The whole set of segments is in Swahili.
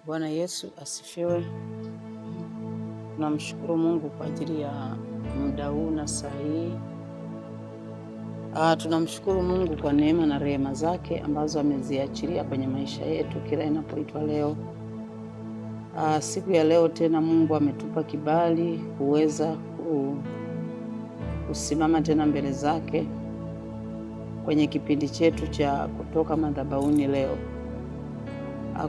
Bwana Yesu asifiwe. Tunamshukuru Mungu kwa ajili ya muda huu na saa hii. Tunamshukuru Mungu kwa neema na rehema zake ambazo ameziachilia kwenye maisha yetu kila inapoitwa leo. Siku ya leo tena Mungu ametupa kibali kuweza kusimama tena mbele zake kwenye kipindi chetu cha Kutoka Madhabahuni leo.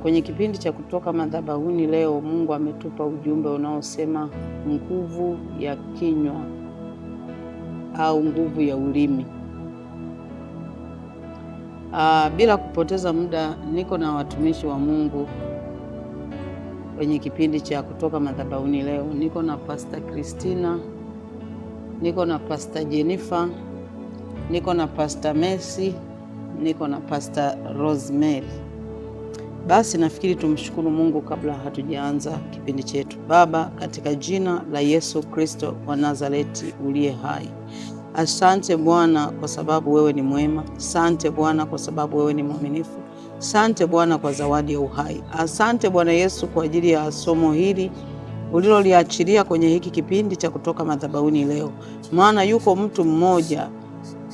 Kwenye kipindi cha Kutoka Madhabahuni leo Mungu ametupa ujumbe unaosema nguvu ya kinywa au nguvu ya ulimi. Bila kupoteza muda, niko na watumishi wa Mungu kwenye kipindi cha Kutoka Madhabahuni leo. Niko na Pastor Christina, niko na Pastor Jennifer, niko na Pastor Mercy, niko na Pastor Rosemary. Basi nafikiri tumshukuru Mungu kabla hatujaanza kipindi chetu. Baba, katika jina la Yesu Kristo wa Nazareti uliye hai, asante Bwana kwa sababu wewe ni mwema. Asante Bwana kwa sababu wewe ni mwaminifu. Asante Bwana kwa zawadi ya uhai. Asante Bwana Yesu kwa ajili ya somo hili uliloliachilia kwenye hiki kipindi cha Kutoka Madhabahuni leo, maana yuko mtu mmoja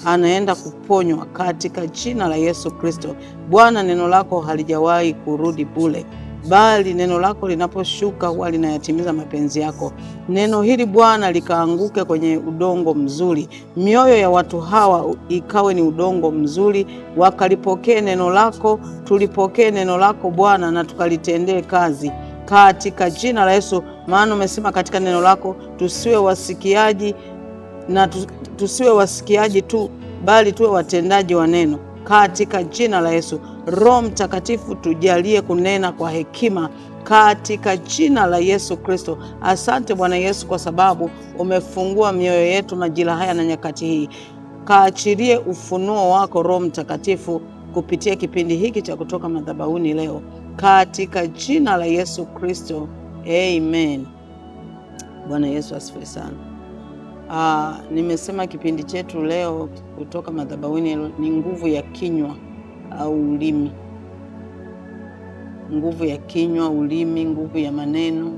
anaenda kuponywa katika jina la Yesu Kristo. Bwana, neno lako halijawahi kurudi bure, bali neno lako linaposhuka huwa linayatimiza mapenzi yako. Neno hili Bwana likaanguke kwenye udongo mzuri, mioyo ya watu hawa ikawe ni udongo mzuri, wakalipokee neno lako, tulipokee neno lako Bwana na tukalitendee kazi katika jina la Yesu. Maana umesema katika neno lako tusiwe wasikiaji na tusiwe wasikiaji tu, bali tuwe watendaji wa neno katika jina la Yesu. Roho Mtakatifu tujalie kunena kwa hekima katika jina la Yesu Kristo. Asante Bwana Yesu kwa sababu umefungua mioyo yetu majira haya na nyakati hii. Kaachilie ufunuo wako Roho Mtakatifu kupitia kipindi hiki cha Kutoka Madhabahuni leo katika jina la Yesu Kristo. Amen. Bwana Yesu asifiwe sana. Nimesema kipindi chetu leo Kutoka Madhabahuni ni nguvu ya kinywa au ulimi. Nguvu ya kinywa, ulimi, nguvu ya maneno,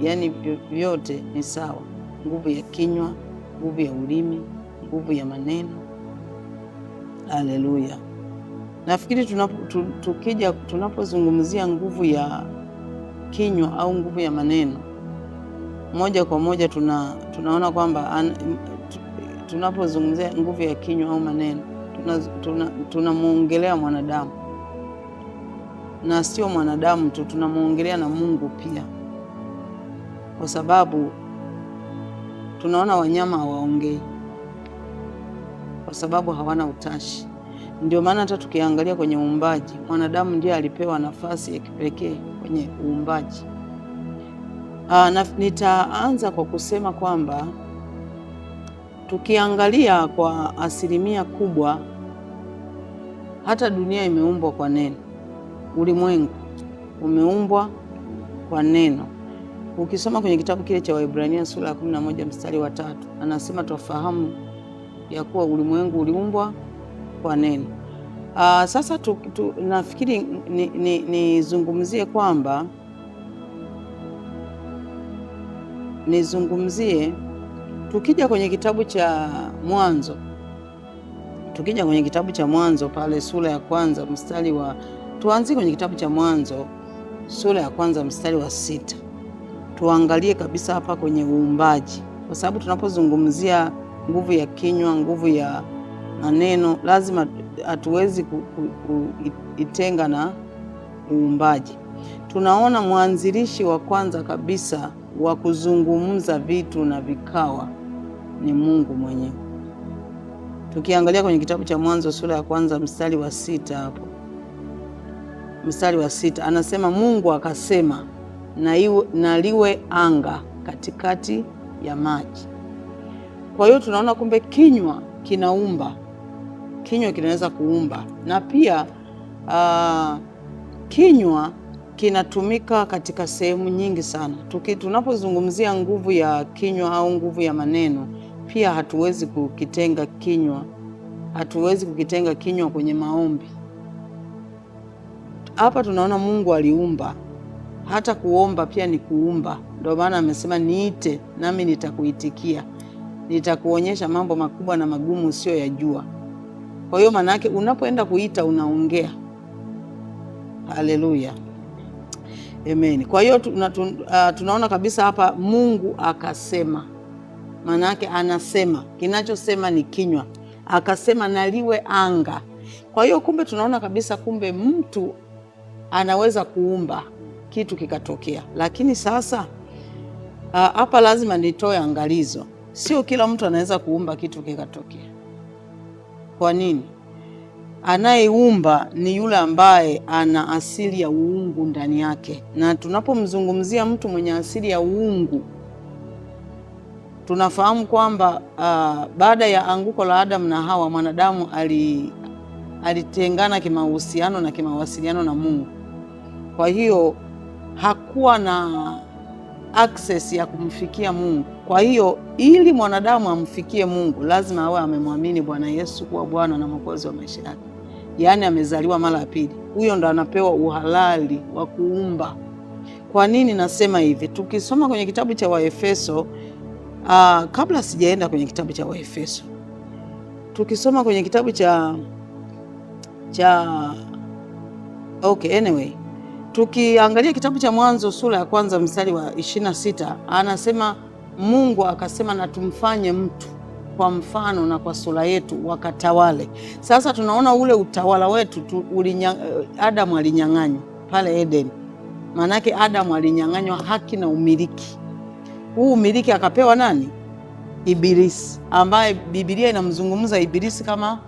yaani vyote ni sawa. Nguvu ya kinywa, nguvu ya ulimi, nguvu ya maneno. Haleluya. Nafikiri tunapozungumzia nguvu ya kinywa au nguvu ya maneno, moja kwa moja tunaona kwamba tunapozungumzia nguvu ya kinywa au maneno tunamuongelea mwanadamu, na sio mwanadamu tu, tunamuongelea na Mungu pia, kwa sababu tunaona wanyama hawaongei kwa sababu hawana utashi. Ndio maana hata tukiangalia kwenye uumbaji, mwanadamu ndiye alipewa nafasi ya kipekee kwenye uumbaji. Nitaanza kwa kusema kwamba tukiangalia kwa asilimia kubwa, hata dunia imeumbwa kwa neno. Ulimwengu umeumbwa kwa neno. Ukisoma kwenye kitabu kile cha Waebrania sura ya 11 mstari wa 3, anasema tufahamu ya kuwa ulimwengu uliumbwa kwa neno. Sasa nafikiri nizungumzie tukija kwenye kitabu cha Mwanzo, pale sura ya kwanza mstari wa, tuanzie kwenye kitabu cha Mwanzo sura ya kwanza mstari wa 6. Tuangalie kabisa hapa kwenye uumbaji, kwa sababu tunapozungumzia nguvu ya kinywa, nguvu ya maneno, lazima hatuwezi kuitenga na uumbaji. Tunaona mwanzilishi wa kwanza kabisa wa kuzungumza vitu na vikawa ni Mungu mwenyewe. Tukiangalia kwenye kitabu cha Mwanzo sura ya kwanza mstari wa 6, hapo mstari wa 6 anasema Mungu akasema na liwe anga katikati ya maji. Kwa hiyo tunaona kumbe kinywa kinaumba, kinywa kinaweza kuumba, na pia kinywa kinatumika katika sehemu nyingi sana. Tunapozungumzia nguvu ya kinywa au nguvu ya maneno, pia hatuwezi kukitenga kinywa kwenye maombi. Hapa tunaona Mungu aliumba hata kuomba pia ni kuumba. Ndio maana amesema niite nami nitakuitikia, nitakuonyesha mambo makubwa na magumu usiyoyajua. Kwa hiyo maana yake unapoenda kuita unaongea. Haleluya, amen. Kwa hiyo tunaona kabisa hapa Mungu akasema, maana yake anasema, kinachosema ni kinywa. Akasema na liwe anga. Kwa hiyo kumbe tunaona kabisa, kumbe mtu anaweza kuumba kitu kikatokea. Lakini sasa hapa lazima nitoe angalizo, sio kila mtu anaweza kuumba kitu kikatokea. Kwa nini? Anayeumba ni yule ambaye ana asili ya uungu ndani yake, na tunapomzungumzia mtu mwenye asili ya uungu tunafahamu kwamba baada ya anguko la Adamu na Hawa, mwanadamu alitengana kimahusiano na kimawasiliano na Mungu. Kwa hiyo hakuwa na access ya kumfikia Mungu. Kwa hiyo ili mwanadamu amfikie Mungu lazima awe amemwamini Bwana Yesu kuwa Bwana na Mwokozi wa maisha yake, yaani amezaliwa mara ya pili. Huyo ndo anapewa uhalali wa kuumba. Kwa nini nasema hivi? Tukisoma kwenye kitabu cha Waefeso, kabla sijaenda kwenye kitabu cha Waefeso, tukisoma kwenye kitabu tukiangalia kitabu cha Mwanzo sura ya 1 mstari wa 26, anasema Mungu akasema na tumfanye mtu kwa mfano na kwa sura yetu wakatawale. Sasa tunaona ule utawala wetu Adamu alinyang'anywa pale Eden. Maanake Adamu alinyang'anywa haki na umiliki. Huu umiliki akapewa nani? Ibilisi, ambaye Biblia inamzungumza Ibilisi kama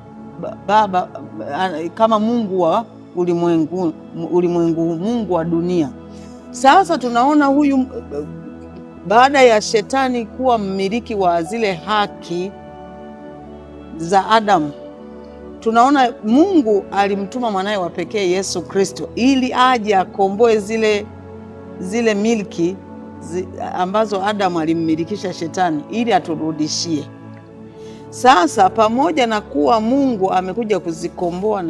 baba, kama mungu wa ulimwengu, mungu wa dunia. Sasa tunaona huyu, baada ya shetani kuwa mmiliki wa zile haki za Adamu, tunaona Mungu alimtuma mwanaye wa pekee Yesu Kristo ili aje akomboe zile milki ambazo Adamu alimmilikisha shetani, ili aturudishie. Sasa pamoja na kuwa Mungu amekuja kuzikomboa,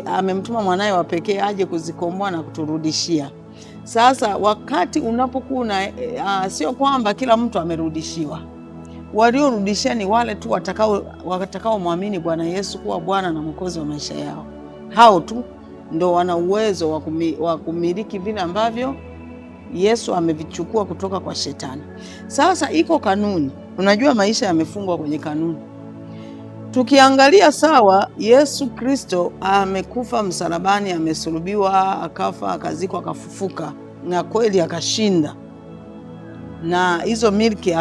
amemtuma mwanaye wa pekee aje kuzikomboa na kuturudishia. Sasa wakati unapokuwa sio kwamba kila mtu amerudishiwa. Waliorudishia ni wale tu watakao muamini Bwana Yesu kuwa Bwana na Mwokozi wa maisha yao. Hao tu ndo wana uwezo wa kumiliki vile ambavyo Yesu amevichukua kutoka kwa shetani. Sasa iko kanuni. Unajua maisha yamefungwa kwenye kanuni. Tukiangalia sawa, Yesu Kristo amekufa msalabani, amesulubiwa, akafa, akazikwa, akafufuka, na kweli akashinda. Na hizo milki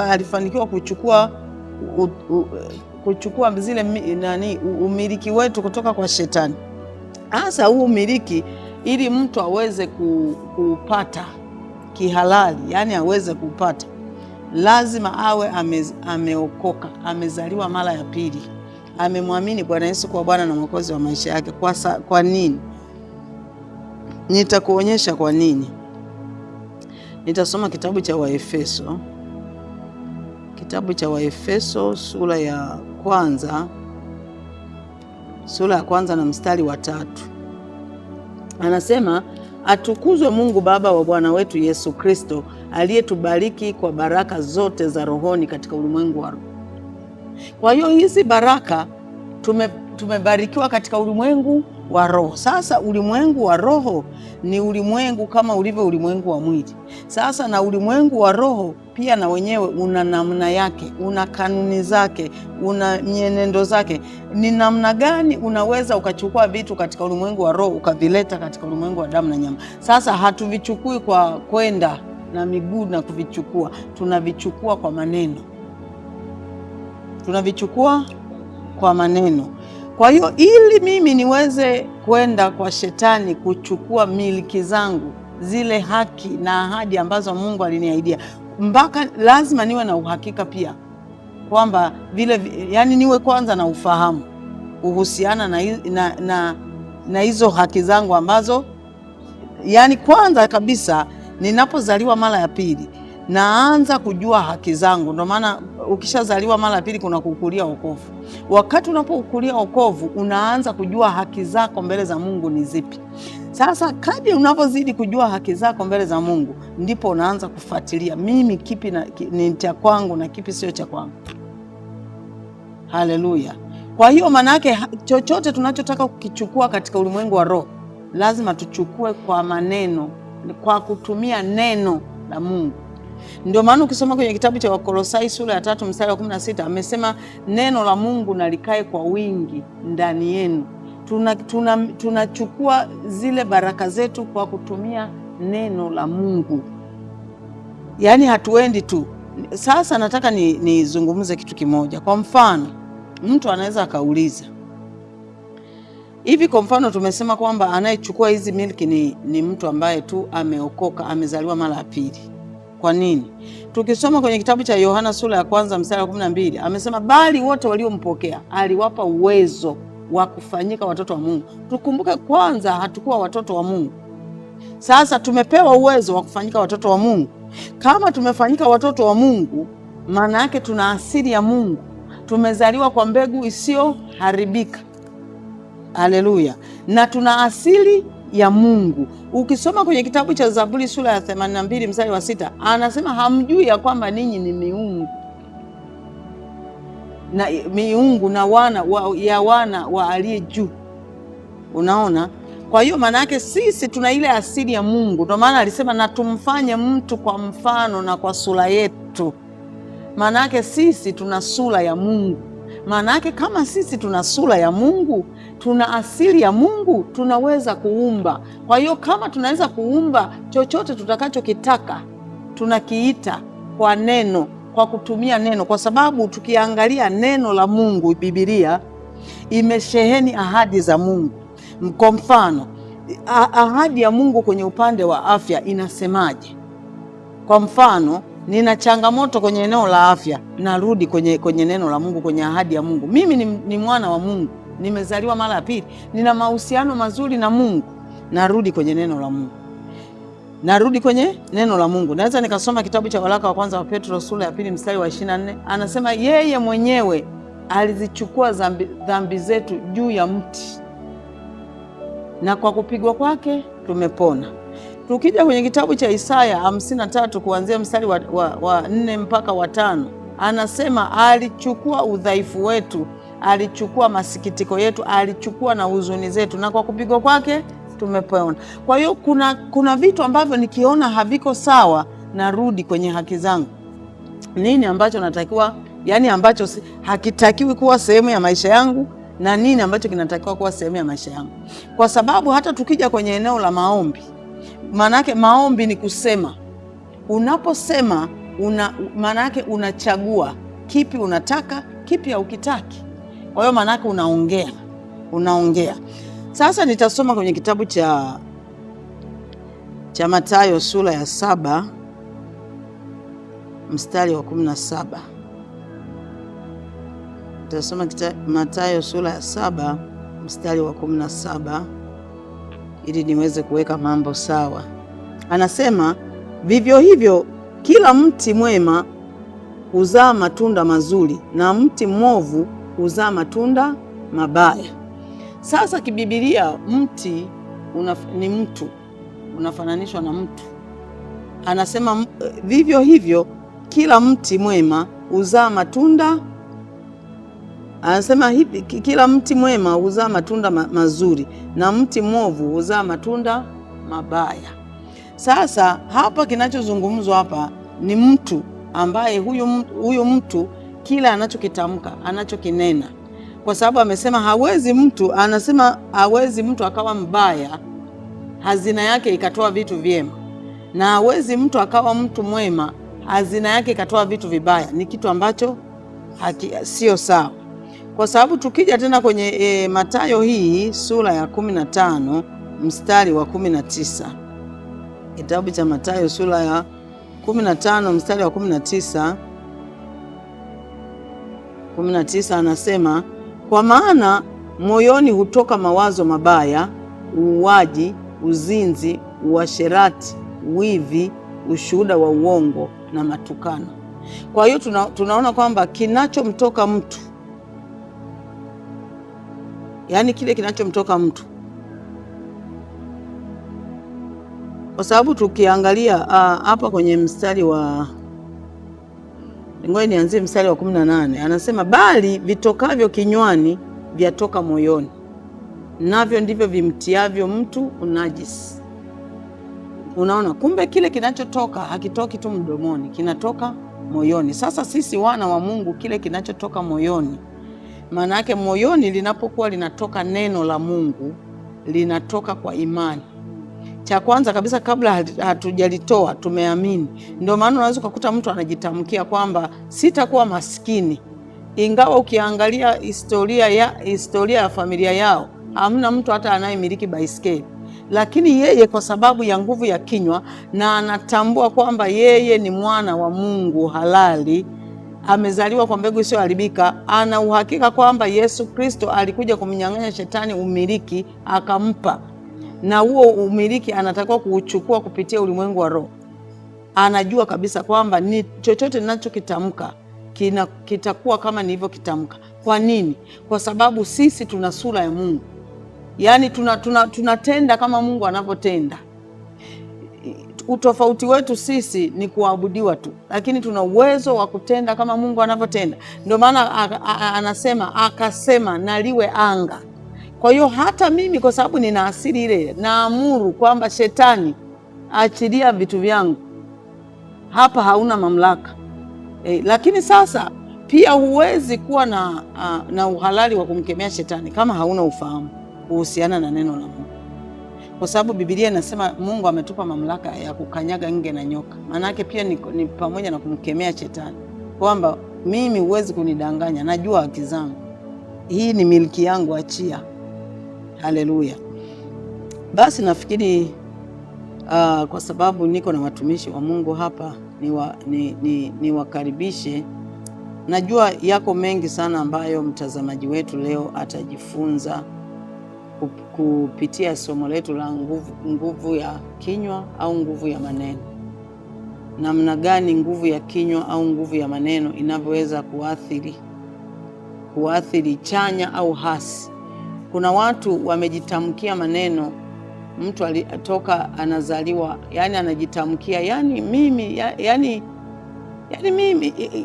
alifanikiwa kuchukua zile umiliki wetu kutoka kwa shetani. Hasa huu umiliki, ili mtu aweze kupata kihalali, yani aweze kupata, lazima awe ameokoka, amezaliwa mara ya pili, amemwamini Bwana Yesu kuwa Bwana na Mwokozi wa maisha yake. Kwa nini? Nitakuonyesha kwa nini. Nitasoma kitabu cha Waefeso, sura ya kwanza na mstari wa 3. Anasema, atukuzwe Mungu Baba wa Bwana wetu Yesu Kristo, aliyetubariki kwa baraka zote za rohoni katika ulimwengu wa roho. Kwa hiyo hizi baraka tumebarikiwa katika ulimwengu wa roho. Sasa ulimwengu wa roho ni ulimwengu kama ulivyo ulimwengu wa mwili. Sasa na ulimwengu wa roho pia na wenyewe una namna yake, una kanuni zake, una mienendo zake. Ni namna gani unaweza ukachukua vitu katika ulimwengu wa roho ukavileta katika ulimwengu wa damu na nyama? Sasa hatuvichukui kwa kwenda na miguu na kuvichukua, tunavichukua kwa maneno. Kwa hiyo ili mimi niweze kwenda kwa shetani kuchukua miliki zangu, zile haki na ahadi ambazo Mungu aliniahidia, mpaka lazima niwe na uhakika pia kwamba yani niwe kwanza na ufahamu uhusiana na hizo haki zangu ambazo, yani kwanza kabisa ninapozaliwa mara ya pili naanza kujua haki zangu. Ndio maana ukishazaliwa mara pili kuna kukulia wokovu. Wakati unapokulia wokovu, unaanza kujua haki zako mbele za Mungu ni zipi. Sasa kadri unapozidi kujua haki zako mbele za Mungu, ndipo unaanza kufuatilia mimi kipi ni cha kwangu na kipi sio cha kwangu. Haleluya. Kwa hiyo maana yake chochote tunachotaka kukichukua katika ulimwengu wa roho, lazima tuchukue kwa maneno, kwa kutumia neno la Mungu. Ndio maana ukisoma kwenye kitabu cha Wakolosai sura ya 3 mstari wa 16 amesema neno la Mungu na likae kwa wingi ndani yenu. Tunachukua zile baraka zetu kwa kutumia neno la Mungu, yaani hatuendi tu. Sasa nataka nizungumze kitu kimoja. Kwa mfano, mtu anaweza akauliza hivi, kwa mfano tumesema kwamba anayechukua hizi milki ni mtu ambaye tu ameokoka, amezaliwa mara ya pili. Kwa nini? Tukisoma kwenye kitabu cha Yohana sura ya 1 mstari wa 12 amesema bali wote waliompokea aliwapa uwezo wa kufanyika watoto wa Mungu. Tukumbuke kwanza hatukuwa watoto wa Mungu. Sasa tumepewa uwezo wa kufanyika watoto wa Mungu. Kama tumefanyika watoto wa Mungu, maana yake tuna asili ya Mungu. Tumezaliwa kwa mbegu isiyoharibika. Haleluya. Na tuna asili ya Mungu. Ukisoma kwenye kitabu cha Zaburi sura ya 82 mstari wa 6 anasema hamjui ya kwamba ninyi ni miungu na wana wa aliye juu. Unaona? Kwa hiyo maana yake sisi tuna ile asili ya Mungu. Ndio maana alisema na tumfanye mtu kwa mfano na kwa sura yetu. Maana yake sisi tuna sura ya Mungu. Maana yake kama sisi tuna sura ya Mungu, tuna asili ya Mungu, tunaweza kuumba. Kwa hiyo kama tunaweza kuumba, chochote tutakachokitaka tunakiita kwa neno, kwa kutumia neno, kwa sababu tukiangalia neno la Mungu, Biblia imesheheni ahadi za Mungu. Kwa mfano, ahadi ya Mungu kwenye upande wa afya inasemaje? Kwa mfano, nina changamoto kwenye eneo la afya, narudi kwenye neno la Mungu, kwenye ahadi ya Mungu. Mimi ni mwana wa Mungu, nimezaliwa mara ya pili, nina mahusiano mazuri na Mungu, narudi kwenye neno la Mungu. Narudi kwenye neno la Mungu. Naweza nikasoma kitabu cha waraka wa kwanza wa Petro sura ya 2 mstari wa 24. Anasema yeye mwenyewe alizichukua dhambi zetu juu ya mti, na kwa kupigwa kwake tumepona. Tukija kwenye kitabu cha Isaya 53 kuanzia mstari wa 4 mpaka wa 5, anasema alichukua udhaifu wetu, alichukua masikitiko yetu, alichukua na huzuni zetu, na kwa kupigwa kwake tumepona. Kwa hiyo kuna vitu ambavyo nikiona haviko sawa, narudi kwenye haki zangu. Nini ambacho natakiwa, yani ambacho hakitakiwi kuwa sehemu ya maisha yangu, na nini ambacho kinatakiwa kuwa sehemu ya maisha yangu. Kwa sababu hata tukija kwenye eneo la maombi, maanake maombi ni kusema. Unaposema maanake unachagua kipi unataka, kipi haukitaki. Kwa hiyo maanake unaongea. Sasa nitasoma kwenye kitabu cha Mathayo sura ya 7 mstari wa 17. Nitasoma Mathayo sura ya 7 mstari wa 17 ili niweze kuweka mambo sawa. Anasema vivyo hivyo kila mti mwema huzaa matunda mazuri na mti mwovu huzaa matunda mabaya. Sasa kibibilia mti ni mtu, unafananishwa na mtu. Anasema vivyo hivyo kila mti mwema huzaa matunda. Anasema hivi, kila mti mwema huzaa matunda mazuri na mti mwovu huzaa matunda mabaya. Sasa hapa kinachozungumzwa hapa ni mtu ambaye huyu mtu kila anachokitamka, anachokinena, kwa sababu amesema hawezi mtu akawa mbaya hazina yake ikatoa vitu vyema, na hawezi mtu akawa mtu mwema hazina yake ikatoa vitu vibaya. Ni kitu ambacho sio sawa. Kwa sababu tukija tena kwenye Mathayo hii sura ya 15 mstari wa 19. Kitabu cha Mathayo sura ya 15 mstari wa 19 anasema kwa maana moyoni hutoka mawazo mabaya, uuaji, uzinzi, uasherati, wivi, ushuhuda wa uongo na matukano. Kwa hiyo tunaona kwamba kinachomtoka mtu, yaani kile kinachomtoka mtu, kwa sababu tukiangalia hapa kwenye mstari wa, ngoja nianzie mstari wa 18, anasema bali vitokavyo kinywani vyatoka moyoni, navyo ndivyo vimtiavyo mtu unajisi. Unaona, kumbe kile kinachotoka hakitoki tu mdomoni, kinatoka moyoni. Sasa sisi wana wa Mungu, kile kinachotoka moyoni, maana yake moyoni linapokuwa linatoka neno la Mungu, linatoka kwa imani. Cha kwanza kabisa, kabla hatujalitoa tumeamini. Ndio maana unaweza kukuta mtu anajitamkia kwamba sitakuwa maskini, ingawa ukiangalia historia ya familia yao hamna mtu hata anayemiliki baiskeli, lakini yeye kwa sababu ya nguvu ya kinywa na anatambua kwamba yeye ni mwana wa Mungu halali, amezaliwa kwa mbegu isiyoharibika, ana uhakika kwamba Yesu Kristo alikuja kumnyang'anya shetani umiliki akampa, na huo umiliki anatakiwa kuuchukua kupitia ulimwengu wa roho. Anajua kabisa kwamba ni chochote ninachokitamka kitakuwa kama nilivyokitamka. Kwa nini? Kwa sababu sisi tuna sura ya Mungu, yaani tunatenda kama Mungu anavyotenda. Utofauti wetu sisi ni kuabudiwa tu, lakini tuna uwezo wa kutenda kama Mungu anavyotenda. Ndio maana anasema akasema na liwe anga. Kwa hiyo hata mimi kwa sababu nina asili ile, naamuru kwamba shetani achilia vitu vyangu, hapa hauna mamlaka. Lakini sasa pia huwezi kuwa na uhalali wa kumkemea shetani kama hauna ufahamu kuhusiana na neno la Mungu, kwa sababu Biblia inasema Mungu ametupa mamlaka ya kukanyaga nge na nyoka. Maana yake pia ni pamoja na kumkemea shetani kwamba mimi huwezi kunidanganya, najua haki zangu, hii ni miliki yangu, achia. Haleluya. Basi nafikiri kwa sababu niko na watumishi wa Mungu hapa, niwakaribishe. Najua yako mengi sana ambayo mtazamaji wetu leo atajifunza kupitia somo letu la nguvu ya kinywa au nguvu ya maneno. Namna gani nguvu ya kinywa au nguvu ya maneno inavyoweza kuathiri chanya au hasi. Kuna watu wamejitamkia maneno, mtu alitoka anazaliwa, yani anajitamkia mimi,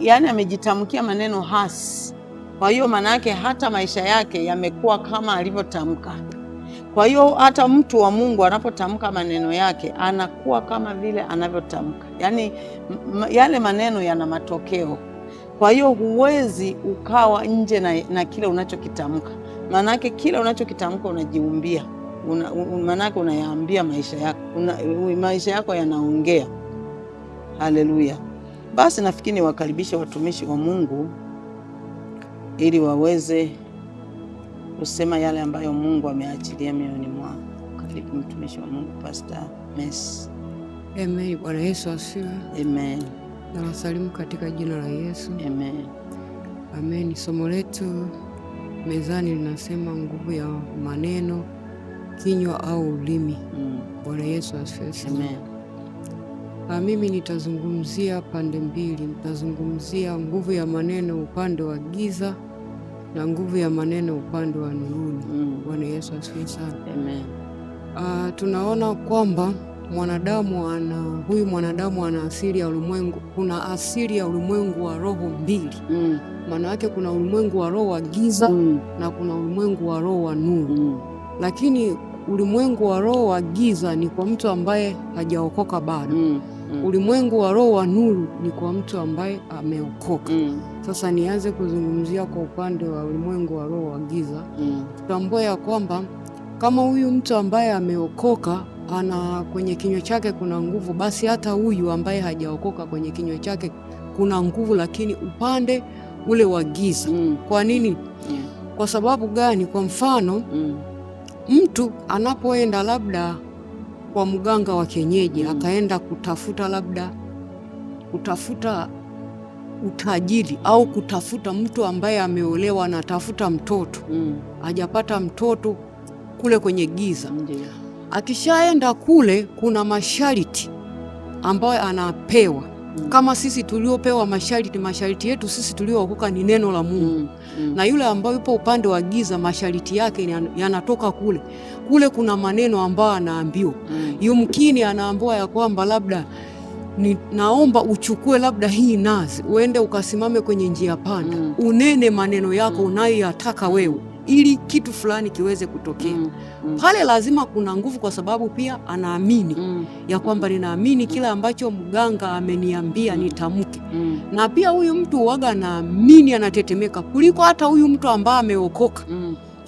yani amejitamkia maneno hasi. Kwa hiyo maana yake hata maisha yake yamekuwa kama alivyotamka. Kwa hiyo hata mtu wa Mungu anapotamka maneno yake anakuwa kama vile anavyotamka, yani yale maneno yana matokeo. Kwa hiyo huwezi ukawa nje na kile unachokitamka. Maana yake kile unachokitamka unajiumbia, maana yake unayaambia maisha yako, maisha yako yanaongea. Haleluya. Basi nafikiri niwakaribishe watumishi wa Mungu ili waweze kusema yale ambayo Mungu ameachilia mioyoni mwao. Karibu mtumishi wa Mungu, Pastor Messi. Amen. Bwana Yesu asifiwe. Amen. Na wasalimu katika jina la Yesu. Amen. Amen. Somo letu mezani linasema nguvu ya maneno, kinywa au ulimi. Bwana Yesu asifiwe. Amen. Mimi nitazungumzia pande mbili. Nitazungumzia nguvu ya maneno upande wa giza na nguvu ya maneno upande wa nuruni. Bwana Yesu asifiwe sana. Amen. Tunaona kwamba huyu mwanadamu ana asili ya ulimwengu. Kuna asili ya ulimwengu wa roho mbili. Maana yake kuna ulimwengu wa roho wa giza na kuna ulimwengu wa roho wa nuru. Lakini ulimwengu wa roho wa giza ni kwa mtu ambaye hajaokoka bado. Ulimwengu wa roho wa nuru ni kwa mtu ambaye ameokoka. Sasa nianze kuzungumzia kwa upande wa ulimwengu wa roho wa giza. Tutambue ya kwamba kama huyu mtu ambaye ameokoka kwenye kinywa chake kuna nguvu, basi hata huyu ambaye hajaokoka kwenye kinywa chake kuna nguvu, lakini upande ule wa giza. Kwa nini? Kwa sababu gani? Kwa mfano, mtu anapoenda labda kwa mganga wa kienyeji, akaenda kutafuta utajiri au kutafuta mtu ambaye ameolewa, anatafuta mtoto, hajapata mtoto kule kwenye giza. Akishaenda kule kuna masharti ambayo anapewa kama sisi tuliopewa masharti yetu sisi tuliookoka ni neno la Mungu. Na yule ambaye yupo upande wa giza masharti yake yanatoka kule kuna maneno ambayo anaambiwa. Yumkini anaambiwa ya kwamba labda naomba uchukue labda hii nazi uende ukasimame kwenye njia panda, unene maneno yako unayoyataka wewe ili kitu fulani kiweze kutokea. Pale lazima kuna nguvu, kwa sababu pia anaamini ya kwamba ninaamini kile ambacho mganga ameniambia nitamke. Na pia huyu mtu huwaga anaamini, anatetemeka kuliko hata huyu mtu ambaye ameokoka.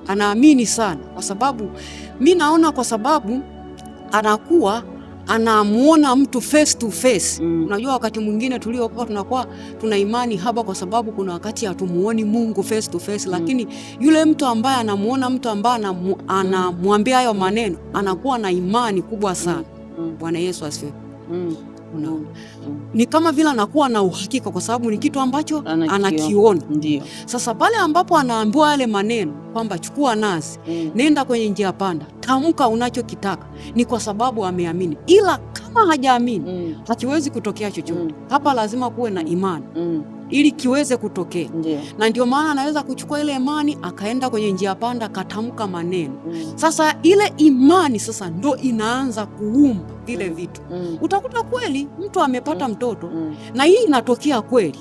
Anaamini sana, kwa sababu mi naona, kwa sababu anakuwa anamuona mtu face to face. Unajua wakati mwingine tuliokuwa tunakuwa tuna imani haba, kwa sababu kuna wakati hatumuoni Mungu face to face. Lakini yule mtu ambaye anamuona mtu ambaye anamwambia hayo maneno anakuwa na imani kubwa sana. Bwana Yesu asifiwe. Unaona, ni kama vile anakuwa na uhakika, kwa sababu ni kitu ambacho anakiona. Ndio sasa pale ambapo anaambiwa yale maneno kwamba chukua nazi, nenda kwenye njia panda, tamka unachokitaka, ni kwa sababu ameamini. Ila kama hajaamini hakiwezi kutokea chochote. Hapa lazima kuwe na imani ili kiweze kutokea. Na ndio maana anaweza kuchukua ile imani akaenda kwenye njia panda akatamka maneno. Sasa ile imani sasa ndo inaanza kuumba vile vitu. Utakuta kweli mtu amepata mtoto na hii inatokea kweli.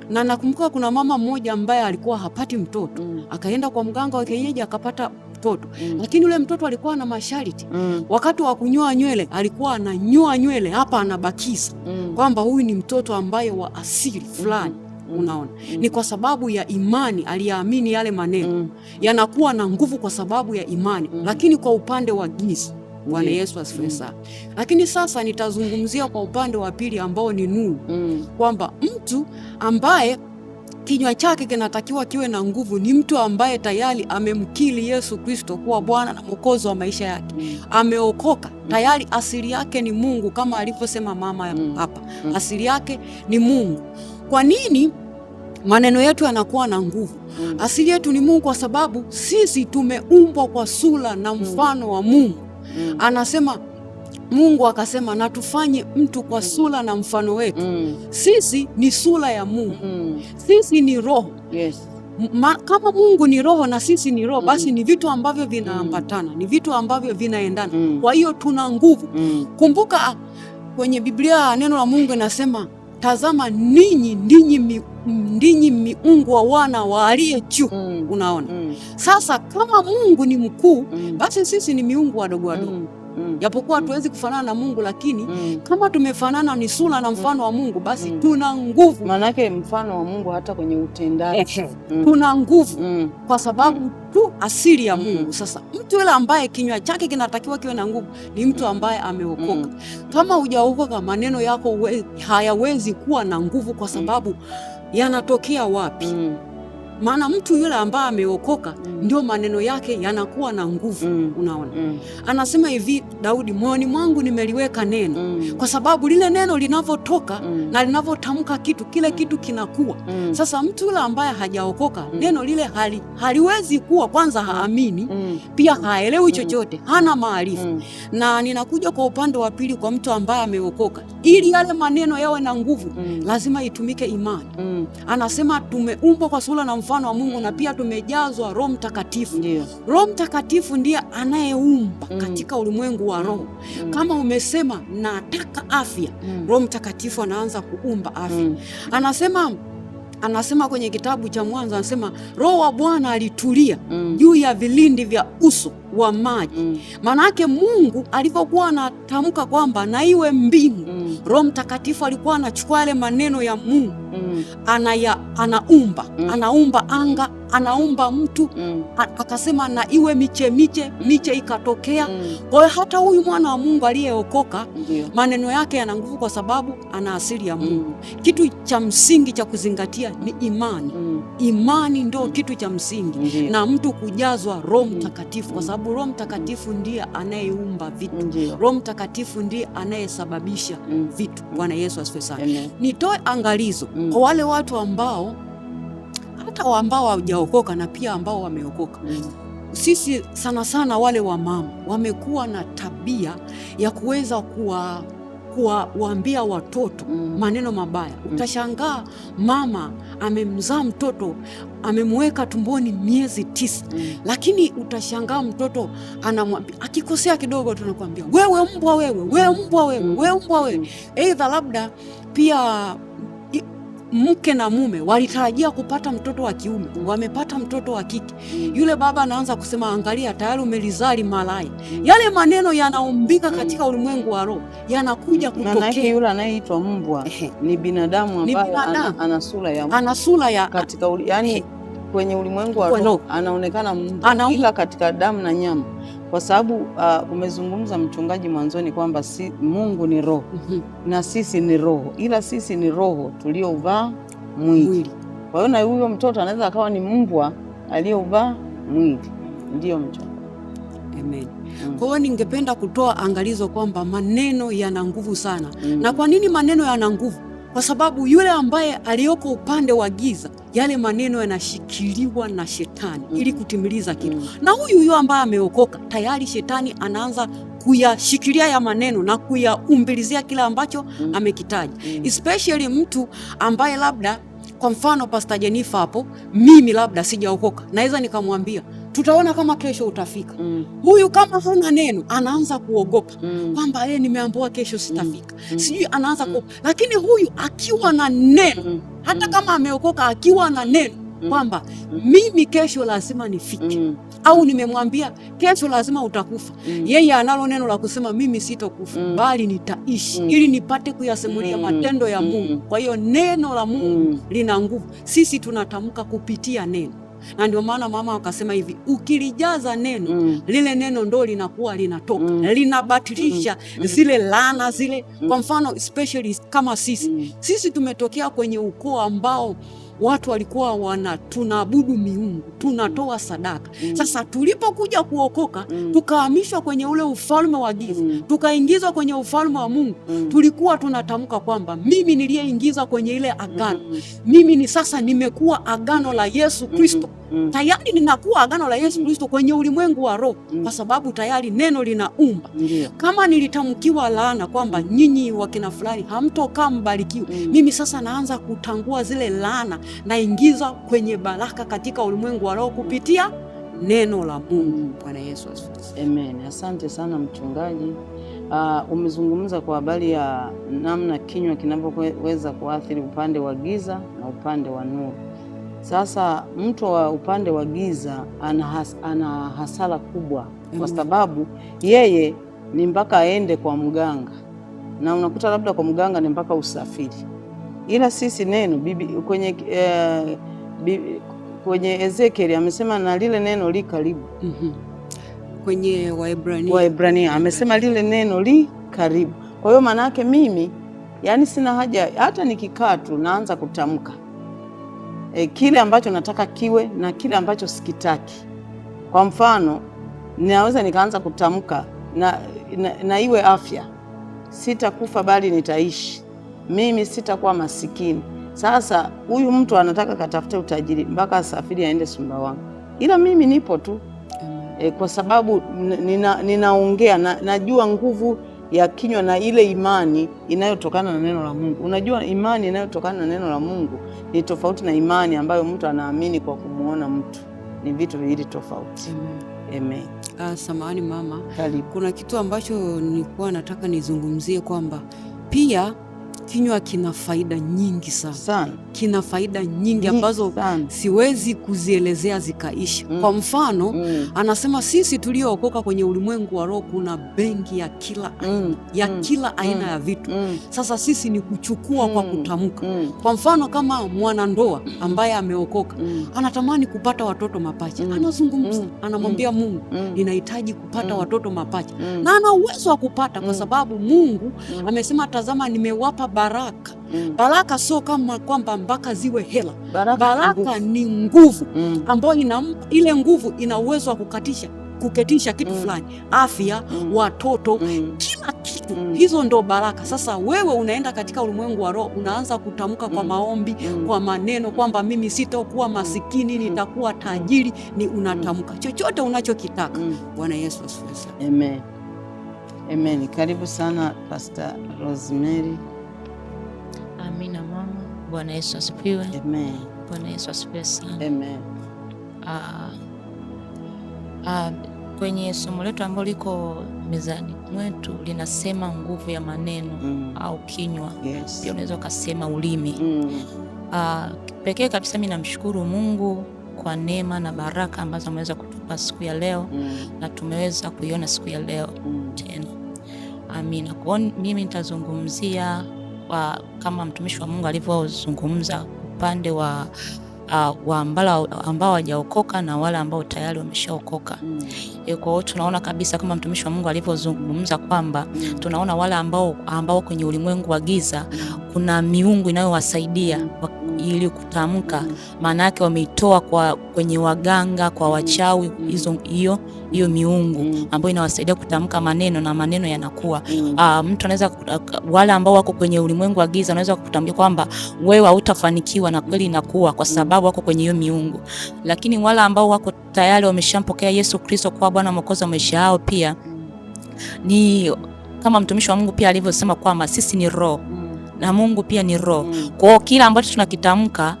Na nakumbuka kuna mama mmoja ambaye alikuwa hapati mtoto, akaenda kwa mganga wa kienyeji akapata mtoto. Lakini yule mtoto alikuwa na masharti. Wakati wa kunyoa nywele alikuwa ananyoa nywele hapa anabakiza, kwamba huyu ni mtoto ambaye wa asili fulani. Unaona, ni kwa sababu ya imani, aliyaamini yale maneno yanakuwa na nguvu kwa sababu ya imani. Lakini kwa upande wa giza, Bwana Yesu asifiwe sana. Lakini sasa nitazungumzia kwa upande wa pili ambao ni nuru, kwamba mtu ambaye kinywa chake kinatakiwa kiwe na nguvu ni mtu ambaye tayari amemkiri Yesu Kristo kuwa Bwana na Mwokozi wa maisha yake. Ameokoka tayari, asili yake ni Mungu, kama alivyosema mama hapa. Asili yake ni Mungu. Kwa nini maneno yetu yanakuwa na nguvu? Asili yetu ni Mungu kwa sababu sisi tumeumbwa kwa sura na mfano wa Mungu. Anasema Mungu akasema na tufanye mtu kwa sura na mfano wetu. Sisi ni sura ya Mungu. Sisi ni roho. Kama Mungu ni roho na sisi ni roho, basi ni vitu ambavyo vinaambatana, ni vitu ambavyo vinaendana. Kwa hiyo tuna nguvu. Kumbuka kwenye Biblia neno la Mungu linasema, tazama ninyi ndinyi miungu wa wana wa aliye juu. Unaona? Sasa kama Mungu ni mkuu, basi sisi ni miungu wadogo wadogo. Japokuwa hatuwezi kufanana na Mungu, lakini kama tumefanana, ni sura na mfano wa Mungu, basi tuna nguvu. Maanake mfano wa Mungu hata kwenye utendaji tuna nguvu kwa sababu tu asili ya Mungu. Sasa mtu yule ambaye kinywa chake kinatakiwa kiwe na nguvu ni mtu ambaye ameokoka. Kama hujaokoka, maneno yako hayawezi kuwa na nguvu, kwa sababu yanatokea wapi? Maana mtu yule ambaye ameokoka ndio maneno yake yanakuwa na nguvu. Unaona, anasema hivi Daudi, moyoni mwangu nimeliweka neno. Kwa sababu lile neno linavyotoka na linavyotamka kitu, kile kitu kinakuwa. Sasa mtu yule ambaye hajaokoka, neno lile haliwezi kuwa, kwanza haamini, pia haelewi chochote, hana maarifa. Na ninakuja kwa upande wa pili, kwa mtu ambaye ameokoka, ili yale maneno yawe na nguvu, lazima itumike imani. Anasema tumeumbwa kwa sura na mfano wa Mungu, na pia tumejazwa Roho Mtakatifu. Roho Mtakatifu ndiye anayeumba katika ulimwengu wa roho. Kama umesema nataka afya, Roho Mtakatifu anaanza kuumba afya. Anasema kwenye kitabu cha Mwanzo, anasema Roho wa Bwana alitulia juu ya vilindi vya uso wa maji. Maanake Mungu alipokuwa anatamka kwamba na iwe mbingu, Roho Mtakatifu alikuwa anachukua yale maneno ya Mungu, anaumba anga, anaumba mtu, akasema na iwe miche ikatokea. Kwa hiyo hata huyu mwana wa Mungu aliyeokoka, maneno yake yana nguvu kwa sababu ana asili ya Mungu. Kitu cha msingi cha kuzingatia ni imani. Imani ndio kitu cha msingi, na mtu kujazwa Roho Mtakatifu, kwa sababu Roho Mtakatifu ndiye anayeumba vitu. Roho Mtakatifu ndiye anayesababisha vitu. Bwana Yesu asifiwe sana. Nitoe angalizo kwa wale watu ambao hata ambao hawajaokoka na pia ambao wameokoka. Sisi sana sana wale wa mama wamekuwa na tabia ya kuweza kuwaambia watoto maneno mabaya. Utashangaa mama amemzaa mtoto, amemweka tumboni miezi 9, lakini utashangaa mtoto anamwambia, akikosea kidogo tunakwambia wewe mbwa wewe, wewe mbwa wewe, wewe mbwa wewe. Aidha labda pia mke na mume walitarajia kupata mtoto wa kiume, wamepata mtoto wa kike. Yule baba anaanza kusema, angalia tayari umelizali malaya. Yale maneno yanaumbika katika ulimwengu wa roho, yanakuja kutokea. Yule anayeitwa mbwa ni binadamu ambaye ana sura ya katika yani kwenye ulimwengu wa roho anaonekana mbwa, ila katika damu na nyama, kwa sababu umezungumza mchungaji mwanzoni kwamba Mungu ni roho na sisi ni roho, ila sisi ni roho tuliovaa mwili. Kwa hiyo na huyo mtoto anaweza akawa ni mbwa aliyovaa mwili. Ndio mchungaji. Amen. Kwa hiyo ningependa kutoa angalizo kwamba maneno yana nguvu sana. Na kwa nini maneno yana nguvu? Kwa sababu yule ambaye aliyoko upande wa giza, yale maneno yanashikiliwa na shetani ili kutimiliza kitu. Na huyu ambaye ameokoka, tayari shetani anaanza kuyashikilia ya maneno na kuyaumbilizia kile ambacho amekitaja. Especially mtu ambaye labda, kwa mfano Pastor Jennifer hapo, mimi labda sijaokoka, naweza nikamwambia tutaona kama kesho utafika. Huyu kama hana neno anaanza kuogopa kwamba nimeambiwa kesho sitafika. Sijui anaanza lakini huyu akiwa na neno, hata kama ameokoka, akiwa na neno kwamba mimi kesho lazima nifike, au nimemwambia kesho lazima utakufa, yeye analo neno la kusema mimi sitokufa bali nitaishi ili nipate kuyasimulia matendo ya Mungu. Kwa hiyo neno la Mungu lina nguvu, sisi tunatamka kupitia neno. Na ndio maana mama akasema hivi, ukilijaza neno, lile neno ndo linakuwa linatoka, linabatilisha zile laana zile. Kwa mfano especially kama sisi tumetokea kwenye ukoo ambao watu walikuwa tunaabudu miungu, tunatoa sadaka. Sasa tulipokuja kuokoka, tukahamishwa kwenye ule ufalme wa giza, tukaingizwa kwenye ufalme wa Mungu. Tulikuwa tunatamka kwamba mimi niliyeingizwa kwenye ile agano, mimi ni sasa nimekuwa agano la Yesu Kristo. Tayari ninakuwa agano la Yesu Kristo kwenye ulimwengu wa roho, kwa sababu tayari neno linaumba. Kama nilitamkiwa laana kwamba nyinyi wakina fulani hamtokaa mbarikiwa, mimi sasa naanza kutangua zile laana, naingiza kwenye baraka katika ulimwengu wa roho kupitia neno la Mungu. Bwana Yesu asifiwe. Amen. Asante sana mchungaji. Umezungumza kwa habari ya namna kinywa kinavyoweza kuathiri upande wa giza na upande wa nuru. Sasa mtu wa upande wa giza ana hasara kubwa, kwa sababu yeye ni mpaka aende kwa mganga, na unakuta labda kwa mganga ni mpaka usafiri. Ila sisi neno kwenye Ezekiel amesema na lile neno li karibu. Kwenye Waebrania amesema lile neno li karibu. Kwa hiyo maana yake mimi yani sina haja hata nikikaa tu naanza kutamka kile ambacho nataka kiwe na kile ambacho sikitaki. Kwa mfano, ninaweza nikaanza kutamka na iwe afya, sitakufa bali nitaishi, mimi sitakuwa masikini. Sasa huyu mtu anataka katafute utajiri mpaka asafiri aende Sumbawanga, ila mimi nipo tu kwa sababu ninaongea najua nguvu ya kinywa na ile imani inayotokana na neno la Mungu. Unajua imani inayotokana na neno la Mungu ni tofauti na imani ambayo mtu anaamini kwa kumuona mtu. Ni vitu viwili tofauti. Amen. Samahani mama. Karibu. Kuna kitu ambacho nilikuwa nataka nizungumzie kwamba pia kinywa kina faida nyingi sana. Kina faida nyingi ambazo siwezi kuzielezea zikaisha. Kwa mfano, anasema sisi tuliookoka kwenye ulimwengu wa roho kuna benki ya kila kila aina ya vitu. Sasa sisi ni kuchukua kwa kutamka. Kwa mfano kama mwanandoa ambaye ameokoka, anatamani kupata watoto mapacha. Anazungumza, anamwambia Mungu, ninahitaji kupata watoto mapacha. Na ana uwezo wa kupata kwa sababu Mungu amesema, tazama nimewapa baraka. Baraka sio kama kwamba mpaka ziwe hela. Baraka ni nguvu ambayo ile nguvu ina uwezo wa kuketisha kitu fulani, afya, watoto, kila kitu. Hizo ndo baraka. Sasa wewe unaenda katika ulimwengu wa roho, unaanza kutamka kwa maombi, kwa maneno kwamba mimi sitakuwa masikini, nitakuwa tajiri. Ni unatamka chochote unachokitaka. Bwana Yesu asifiwe. Amen. Amen. Karibu sana Pastor Rosemary. Amina mama. Bwana Yesu asifiwe. Amen. Bwana Yesu asifiwe sana. Amen. Kwenye somo letu ambalo liko mezani mwetu linasema nguvu ya maneno au kinywa. Yes. Pia unaweza ukasema ulimi. Pekee kabisa mimi namshukuru Mungu kwa neema na baraka ambazo ameweza kutupa siku ya leo na tumeweza kuiona siku ya leo tena. Amina. Kwa mimi nitazungumzia kama mtumishi wa Mungu alivyozungumza upande wa ambao hawajaokoka na wale ambao tayari wameshaokoka. Kwa hiyo tunaona kabisa kama mtumishi wa Mungu alivyozungumza kwamba tunaona wale ambao kwenye ulimwengu wa giza kuna miungu inayowasaidia ili kutamka, maana yake wameitoa kwenye waganga, kwa wachawi, hiyo miungu ambayo inawasaidia kutamka maneno na maneno yanakuwa. Mtu anaweza, wale ambao wako kwenye ulimwengu wa giza wanaweza kukutamkia kwamba wewe hautafanikiwa, na kweli inakuwa kwa sababu wako kwenye hiyo miungu. Lakini wale ambao wako tayari wameshampokea Yesu Kristo kwa Bwana Mwokozi wa maisha yao, pia ni kama mtumishi wa Mungu pia alivyosema kwamba sisi ni roho na Mungu pia ni roho. Kwa hiyo kila ambacho tunakitamka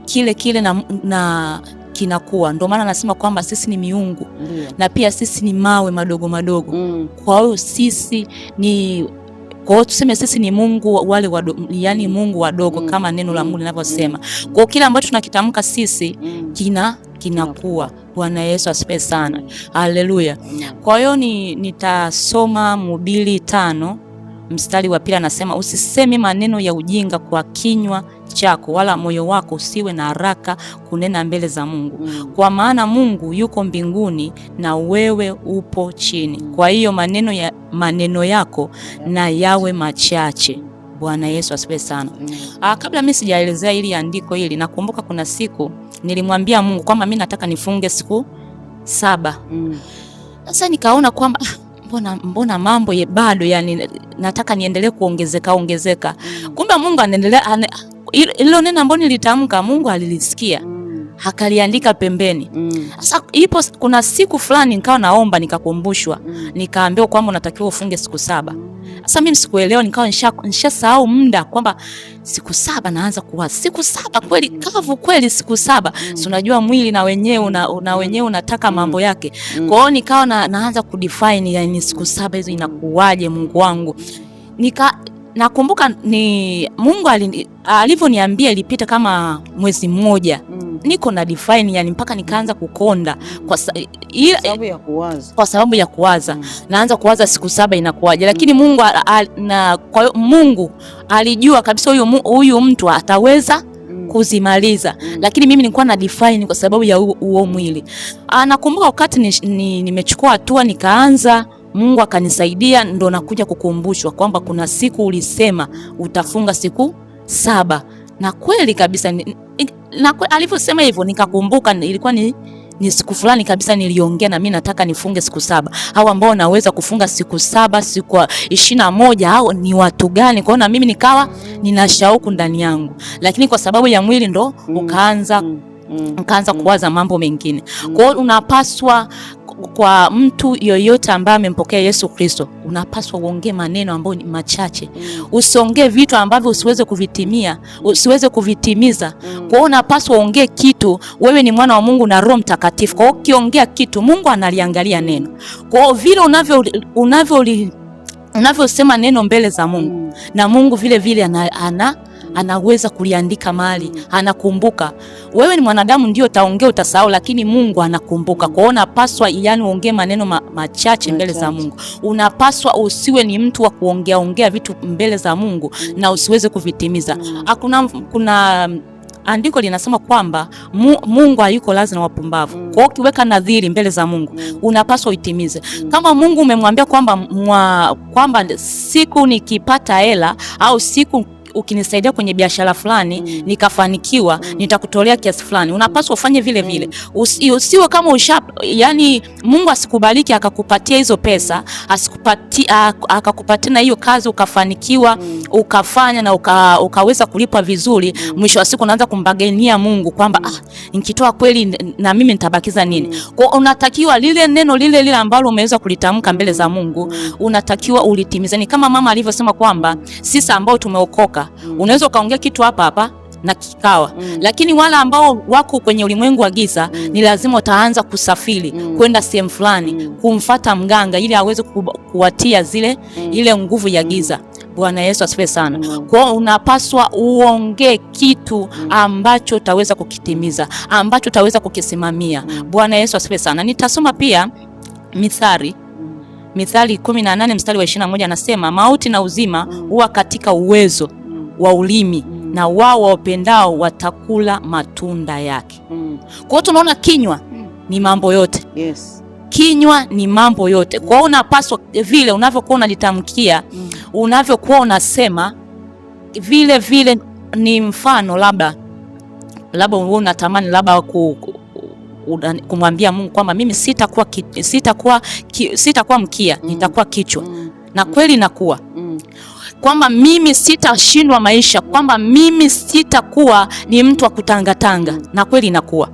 kile na kinakuwa. Ndio maana anasema kwamba sisi ni miungu na pia sisi ni mawe madogo madogo. Kwa hiyo tuseme sisi ni Mungu wale wadogo, yani Mungu wadogo kama neno la Mungu linavyosema. Kwa hiyo kila ambacho tunakitamka sisi kinakuwa. Bwana Yesu asifiwe sana. Haleluya. Kwa hiyo nitasoma Mhubiri 5 mstari wa 2, anasema usiseme maneno ya ujinga kwa kinywa chako, wala moyo wako usiwe na haraka kunena mbele za Mungu. Kwa maana Mungu yuko mbinguni na wewe upo chini. Kwa hiyo maneno yako na yawe machache. Bwana Yesu asifiwe sana. Kabla mimi sijaelezea hili andiko hili, nakumbuka kuna siku nilimwambia Mungu kwamba mimi nataka nifunge siku 7. Sasa nikaona kwamba mbona mambo bado, yani nataka niendelee kuongezeka. Kumbe Mungu anaendelea, ilo neno ambalo nilitamka Mungu alilisikia, akaliandika pembeni. Sasa kuna siku fulani nikawa naomba, nikakumbushwa, nikaambiwa kwamba unatakiwa ufunge siku 7. Sasa mimi sikuelewa, nikawa nishasahau muda kwamba siku 7 naanza kuwa siku 7 kweli kavu kweli siku 7. Si unajua mwili na wenyewe unataka mambo yake. Kwa hiyo nikawa naanza kudefine, yani siku 7 hizo inakuwaje Mungu wangu. Nakumbuka ni Mungu alivyoniambia ilipita kama mwezi mmoja. Niko na define, yani mpaka nikaanza kukonda kwa sababu ya kuwaza. Naanza kuwaza siku 7 inakuwaje, lakini Mungu alijua kabisa huyu mtu ataweza kuzimaliza. Lakini mimi nilikuwa na define kwa sababu ya huo mwili. Nakumbuka wakati nimechukua hatua nikaanza, Mungu akanisaidia, ndo nakuja kukumbushwa kwamba kuna siku ulisema utafunga siku 7. Na kweli kabisa alivyosema hivyo nikakumbuka ilikuwa ni siku fulani kabisa niliongea na mimi nataka nifunge siku 7. Hao ambao naweza kufunga siku 7, siku 21, hao ni watu gani? Kwa hiyo mimi nikawa nina shauku ndani yangu, lakini kwa sababu ya mwili ndo ukaanza kuwaza mambo mengine. Kwa hiyo unapaswa, kwa mtu yoyote ambaye amempokea Yesu Kristo, unapaswa uongee maneno ambayo ni machache. Usiongee vitu ambavyo usiweze kuvitimiza. Kwa hiyo unapaswa uongee kitu, wewe ni mwana wa Mungu na Roho Mtakatifu. Kwa hiyo ukiongea kitu, Mungu analiangalia neno. Kwa hiyo vile unavyosema neno mbele za Mungu, na Mungu vile vile anaweza kuliandika mahali, anakumbuka. Wewe ni mwanadamu, ndio utaongea utasahau, lakini Mungu anakumbuka. Kwa hiyo unapaswa uongee maneno machache mbele za Mungu. Unapaswa usiwe ni mtu wa kuongea vitu mbele za Mungu na usiweze kuvitimiza. Kuna andiko linasema kwamba Mungu hayuko lazima wapumbavu. Kwa hiyo ukiweka nadhiri mbele za Mungu, unapaswa uitimize. Kama Mungu umemwambia kwamba siku nikipata hela au siku ukinisaidia kwenye biashara fulani nikafanikiwa, nitakutolea kiasi fulani. Unapaswa ufanye vile vile. Usiwe kama yani Mungu asikubariki akakupatia hizo pesa, akakupatia na hiyo kazi ukafanikiwa, ukafanya na ukaweza kulipwa vizuri, mwisho wa siku unaanza kumbagania Mungu kwamba nikitoa kweli na mimi nitabakiza nini? Kwa unatakiwa lile neno lile ambalo umeweza kulitamka mbele za Mungu, unatakiwa ulitimize. Ni kama mama alivyosema kwamba sisi ambao tumeokoka, unaweza ukaongea kitu hapa na kikawa, lakini wale ambao wako kwenye ulimwengu wa giza ni lazima utaanza kusafiri kwenda sehemu fulani kumfuata mganga ili aweze kuwatia ile nguvu ya giza. Bwana Yesu asifiwe sana. Kwa hiyo unapaswa uongee kitu ambacho utaweza kukitimiza, ambacho utaweza kukisimamia. Bwana Yesu asifiwe sana. Nitasoma pia Mithali 18 mstari wa 21, anasema mauti na uzima huwa katika uwezo wa ulimi, na wao wapendao watakula matunda yake. Kwa hiyo tunaona kinywa ni mambo yote. Yes. Kinywa ni mambo yote. Kwa hiyo unapaswa vile unavyokuwa unalitamkia, unavyokuwa unasema vile ni mfano labda wewe unatamani labda kumwambia Mungu kwamba mimi sitakuwa mkia, nitakuwa kichwa. Na kweli nakuwa. Kwamba mimi sitashindwa maisha, kwamba mimi sitakuwa ni mtu wa kutangatanga, na kweli nakuwa.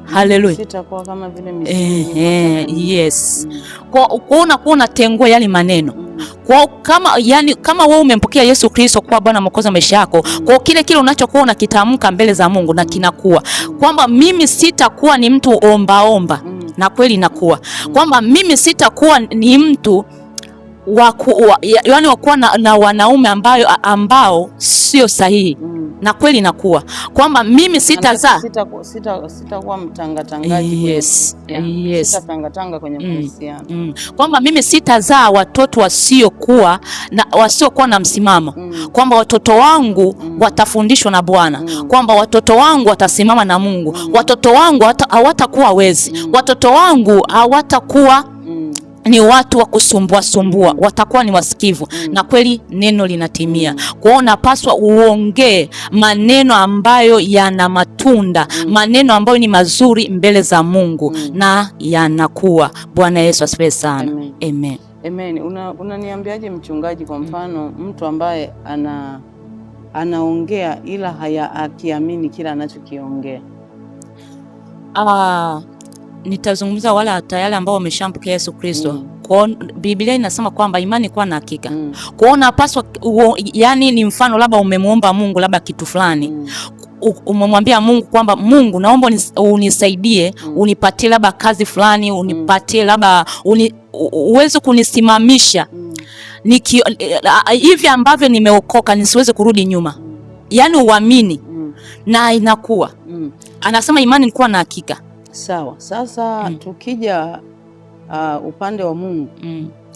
Haleluya. Sitakuwa kama vile misuli. Yes. Kwa unakuwa unatengua yale maneno. Kwa kama wewe umempokea Yesu Kristo kwa Bwana Mwokozi wa maisha yako, kwa kile unachokuwa unakitamka mbele za Mungu na kinakuwa. Kwamba mimi sitakuwa ni mtu omba, na kweli nakuwa. Kwamba mimi sitakuwa ni mtu wakuwa na wanaume ambao sio sahihi, na kweli nakuwa. Kwamba mimi sitakuwa mtangatangaji. Yes. Sitatangatanga kwenye mahusiano. Kwamba mimi sitazaa watoto wasiokuwa na msimamo. Kwamba watoto wangu watafundishwa na Bwana. Kwamba watoto wangu watasimama na Mungu. Watoto wangu hawatakuwa wezi. Watoto wangu hawatakuwa ni watu wa kusumbua, watakuwa ni wasikivu. Na kweli neno linatimia. Kwa hiyo unapaswa uongee maneno ambayo yana matunda, maneno ambayo ni mazuri mbele za Mungu, na yanakuwa. Bwana Yesu asifiwe sana. Amen. Amen. Unaniambiaje mchungaji, kwa mfano mtu ambaye anaongea ila akiamini kila anachokiongea? Nitazungumza wala tayari ambao wameshampokea Yesu Kristo. Kwa Biblia inasema kwamba imani kwa na hakika. Kwa unapaswa yani ni mfano labda umemuomba Mungu labda kitu fulani. Umemwambia Mungu kwamba Mungu, naomba unisaidie, unipatie labda kazi fulani, unipatie labda uweze kunisimamisha hivi ambavyo nimeokoka nisiweze kurudi nyuma. Yani uamini na inakuwa. Anasema imani ilikuwa na hakika. Sawa. Sasa tukija upande wa Mungu,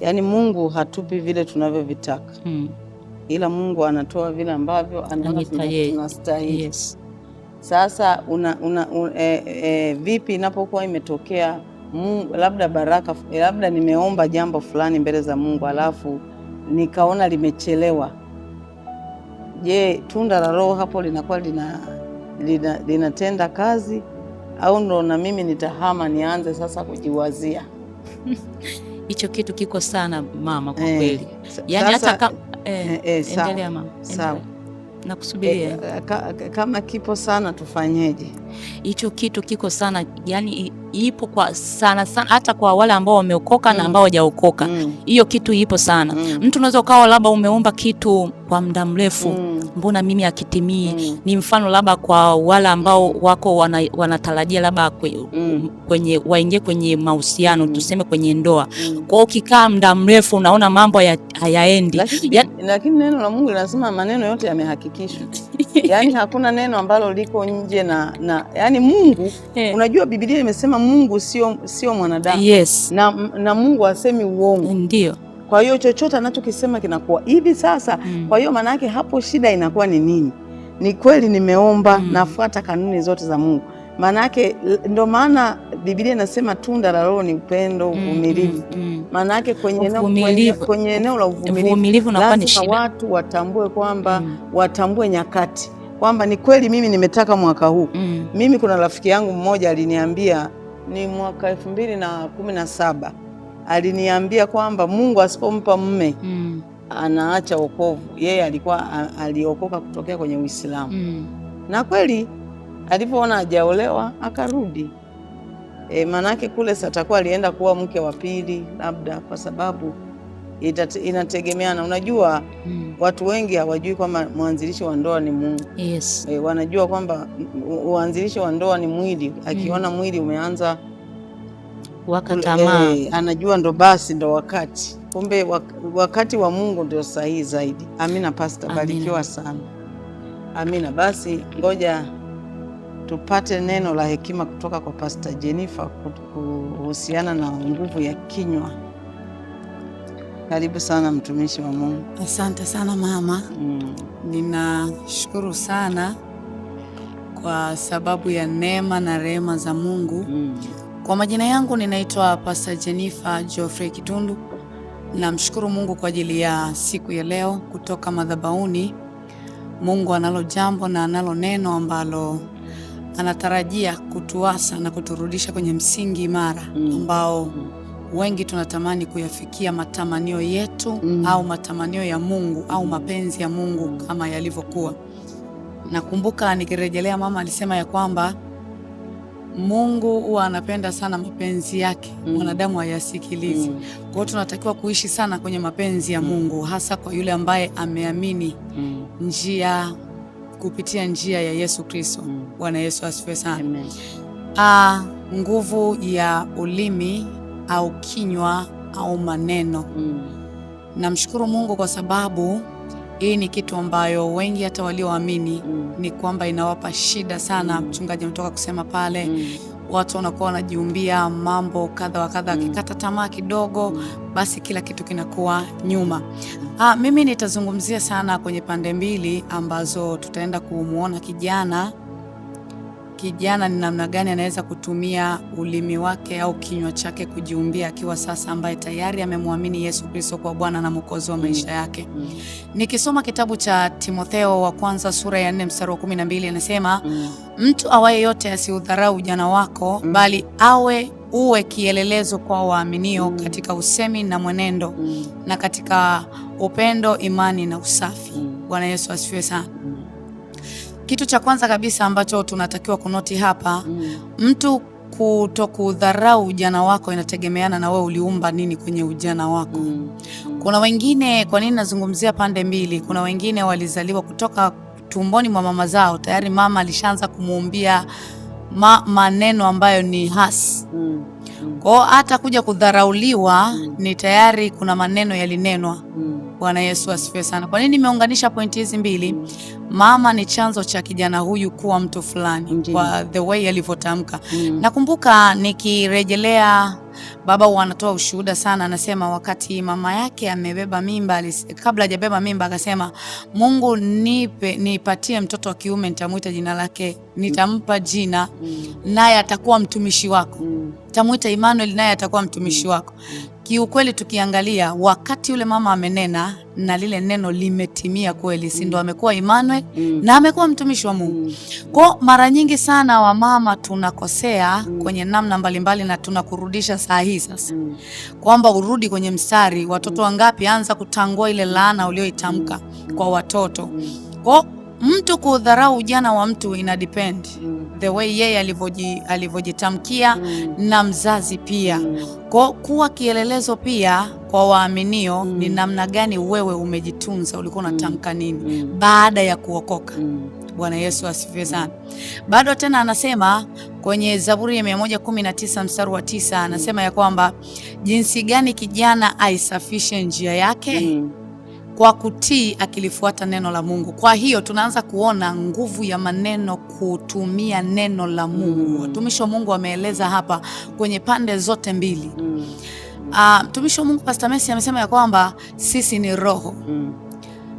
yani Mungu hatupi vile tunavyovitaka, ila Mungu anatoa vile ambavyo tunastahili. Yes. Sasa vipi inapokuwa imetokea Mungu labda baraka, labda nimeomba jambo fulani mbele za Mungu alafu nikaona limechelewa? Je, tunda la Roho hapo linakuwa linatenda kazi, au ndo na mimi nitahama nianze sasa kujiwazia? Hicho kitu kiko sana mama, kwa kweli. Yani hata endelea mama. Sawa. Nakusubiria. Kama kipo sana tufanyeje? Hicho kitu kiko sana, yani ipo kwa sana hata kwa wale ambao wameokoka na ambao hawajaokoka. Hiyo kitu ipo sana. Mtu unaweza ukawa labda umeomba kitu kwa muda mrefu, mbona mimi hakitimii? Ni mfano labda kwa wale ambao wako wanatarajia labda waingie kwenye mahusiano, tuseme kwenye ndoa. Kwa ukikaa muda mrefu unaona mambo hayaendi. Lakini neno la Mungu linasema maneno yote yamehakikishwa. Yani hakuna neno ambalo liko nje na yani Mungu, unajua Biblia imesema Mungu sio mwanadamu. Yes. Na Mungu hasemi uongo. Ndio. Kwa hiyo chochote anachokisema kinakuwa hivi sasa. Kwa hiyo maana yake hapo shida inakuwa ni nini? Ni kweli nimeomba, nafuata kanuni zote za Mungu, Maanake ndo maana Biblia inasema tunda la Roho ni upendo, uvumilivu. Maanake kwenye eneo la uvumilivu lazima watu watambue kwamba watambue nyakati, kwamba ni kweli mimi nimetaka mwaka huu. Mimi kuna rafiki yangu mmoja aliniambia, ni mwaka 2017 aliniambia kwamba Mungu asipompa mume anaacha wokovu. Yeye aliokoka kutokea kwenye Uislamu. Na kweli alipoona hajaolewa akarudi. Manake kule satakuwa alienda kuwa mke wa pili labda, kwa sababu inategemeana. Unajua watu wengi hawajui kwamba mwanzilishi wa ndoa ni Mungu. Yes. Wanajua kwamba mwanzilishi wa ndoa ni mwili. Akiona mwili umeanza wakatamaa, anajua ndo basi ndo wakati. Kumbe wakati wa Mungu ndio sahihi zaidi. Amina Pastor, barikiwa sana. Amina. Basi ngoja tupate neno la hekima kutoka kwa Pastor Jennifer kuhusiana na nguvu ya kinywa. Karibu sana mtumishi wa Mungu. Asante sana mama. Ninashukuru sana kwa sababu ya neema na rehema za Mungu. Kwa majina yangu ninaitwa Pastor Jennifer Geoffrey Kitundu. Namshukuru Mungu kwa ajili ya siku ya leo kutoka madhabahuni. Mungu analo jambo na analo neno ambalo anatarajia kutuasa na kuturudisha kwenye msingi imara ambao wengi tunatamani kuyafikia matamanio yetu au matamanio ya Mungu au mapenzi ya Mungu kama yalivyokuwa. Nakumbuka nikirejelea mama alisema ya kwamba Mungu huwa anapenda sana mapenzi yake, mwanadamu hayasikilizi. Kwa hiyo tunatakiwa kuishi sana kwenye mapenzi ya Mungu, hasa kwa yule ambaye ameamini njia kupitia njia ya Yesu Kristo. Bwana Yesu asifiwe sana. Nguvu ya ulimi au kinywa au maneno. Namshukuru Mungu kwa sababu hii ni kitu ambayo wengi hata walioamini ni kwamba inawapa shida sana. Mchungaji ametoka kusema pale, watu wanakuwa wanajiumbia mambo kadha wa kadha, akikata tamaa kidogo basi kila kitu kinakuwa nyuma. Mimi nitazungumzia sana kwenye pande mbili ambazo tutaenda kumuona kijana ni namna gani anaweza kutumia ulimi wake au kinywa chake kujiumbia akiwa sasa ambaye tayari amemwamini Yesu Kristo kwa Bwana na Mwokozi wa maisha yake. Nikisoma kitabu cha Timotheo wa kwanza sura ya 4 mstari wa 12 anasema, mtu awaye yote asiudharau ujana wako, bali uwe kielelezo kwa waaminio katika usemi na mwenendo na katika upendo, imani na usafi. Bwana Yesu asifiwe sana. Kitu cha kwanza kabisa ambacho tunatakiwa kunoti hapa, mtu kutokudharau ujana wako inategemeana na wewe uliumba nini kwenye ujana wako. Kuna wengine, kwa nini nazungumzia pande mbili? Kuna wengine walizaliwa kutoka tumboni mwa mama zao, tayari mama alishaanza kumuumbia maneno ambayo ni hasi. Kwa hata kuja kudharauliwa ni tayari kuna maneno yalinenwa. Bwana Yesu asifiwe sana. Kwa nini nimeunganisha pointi hizi mbili? Mama ni chanzo cha kijana huyu kuwa mtu fulani kwa the way alivyotamka. Nakumbuka nikirejelea baba wanatoa ushuhuda sana, anasema wakati mama yake amebeba mimba, kabla hajabeba mimba akasema, Mungu nipatie mtoto wa kiume, nitamuita jina lake, nitampa jina naye atakuwa mtumishi wako. Tamuita Emmanuel naye atakuwa mtumishi wako. Kiukweli tukiangalia wakati yule mama amenena na lile neno limetimia kweli, si ndo amekuwa Emmanuel na amekuwa mtumishi wa Mungu. Kwa mara nyingi sana wamama tunakosea kwenye namna mbalimbali na tunakurudisha saa hii sasa. Kwamba urudi kwenye mstari, watoto wangapi anza kutangua ile laana ulioitamka kwa watoto. Kwa mtu kudharau ujana wa mtu ina depend the way yeye alivyojitamkia na mzazi pia. Kwa kuwa kielelezo pia kwa waaminio ni namna gani wewe umejitunza, ulikuwa unatamka nini baada ya kuokoka. Bwana Yesu asifiwe sana. Bado tena anasema kwenye Zaburi ya 119 mstari wa 9 anasema ya kwamba jinsi gani kijana aisafishe njia yake kwa kutii akilifuata neno la Mungu. Kwa hiyo tunaanza kuona nguvu ya maneno, kutumia neno la Mungu. Mtumishi wa Mungu ameeleza hapa kwenye pande zote mbili. Mtumishi wa Mungu Pastor Messi amesema ya kwamba sisi ni roho.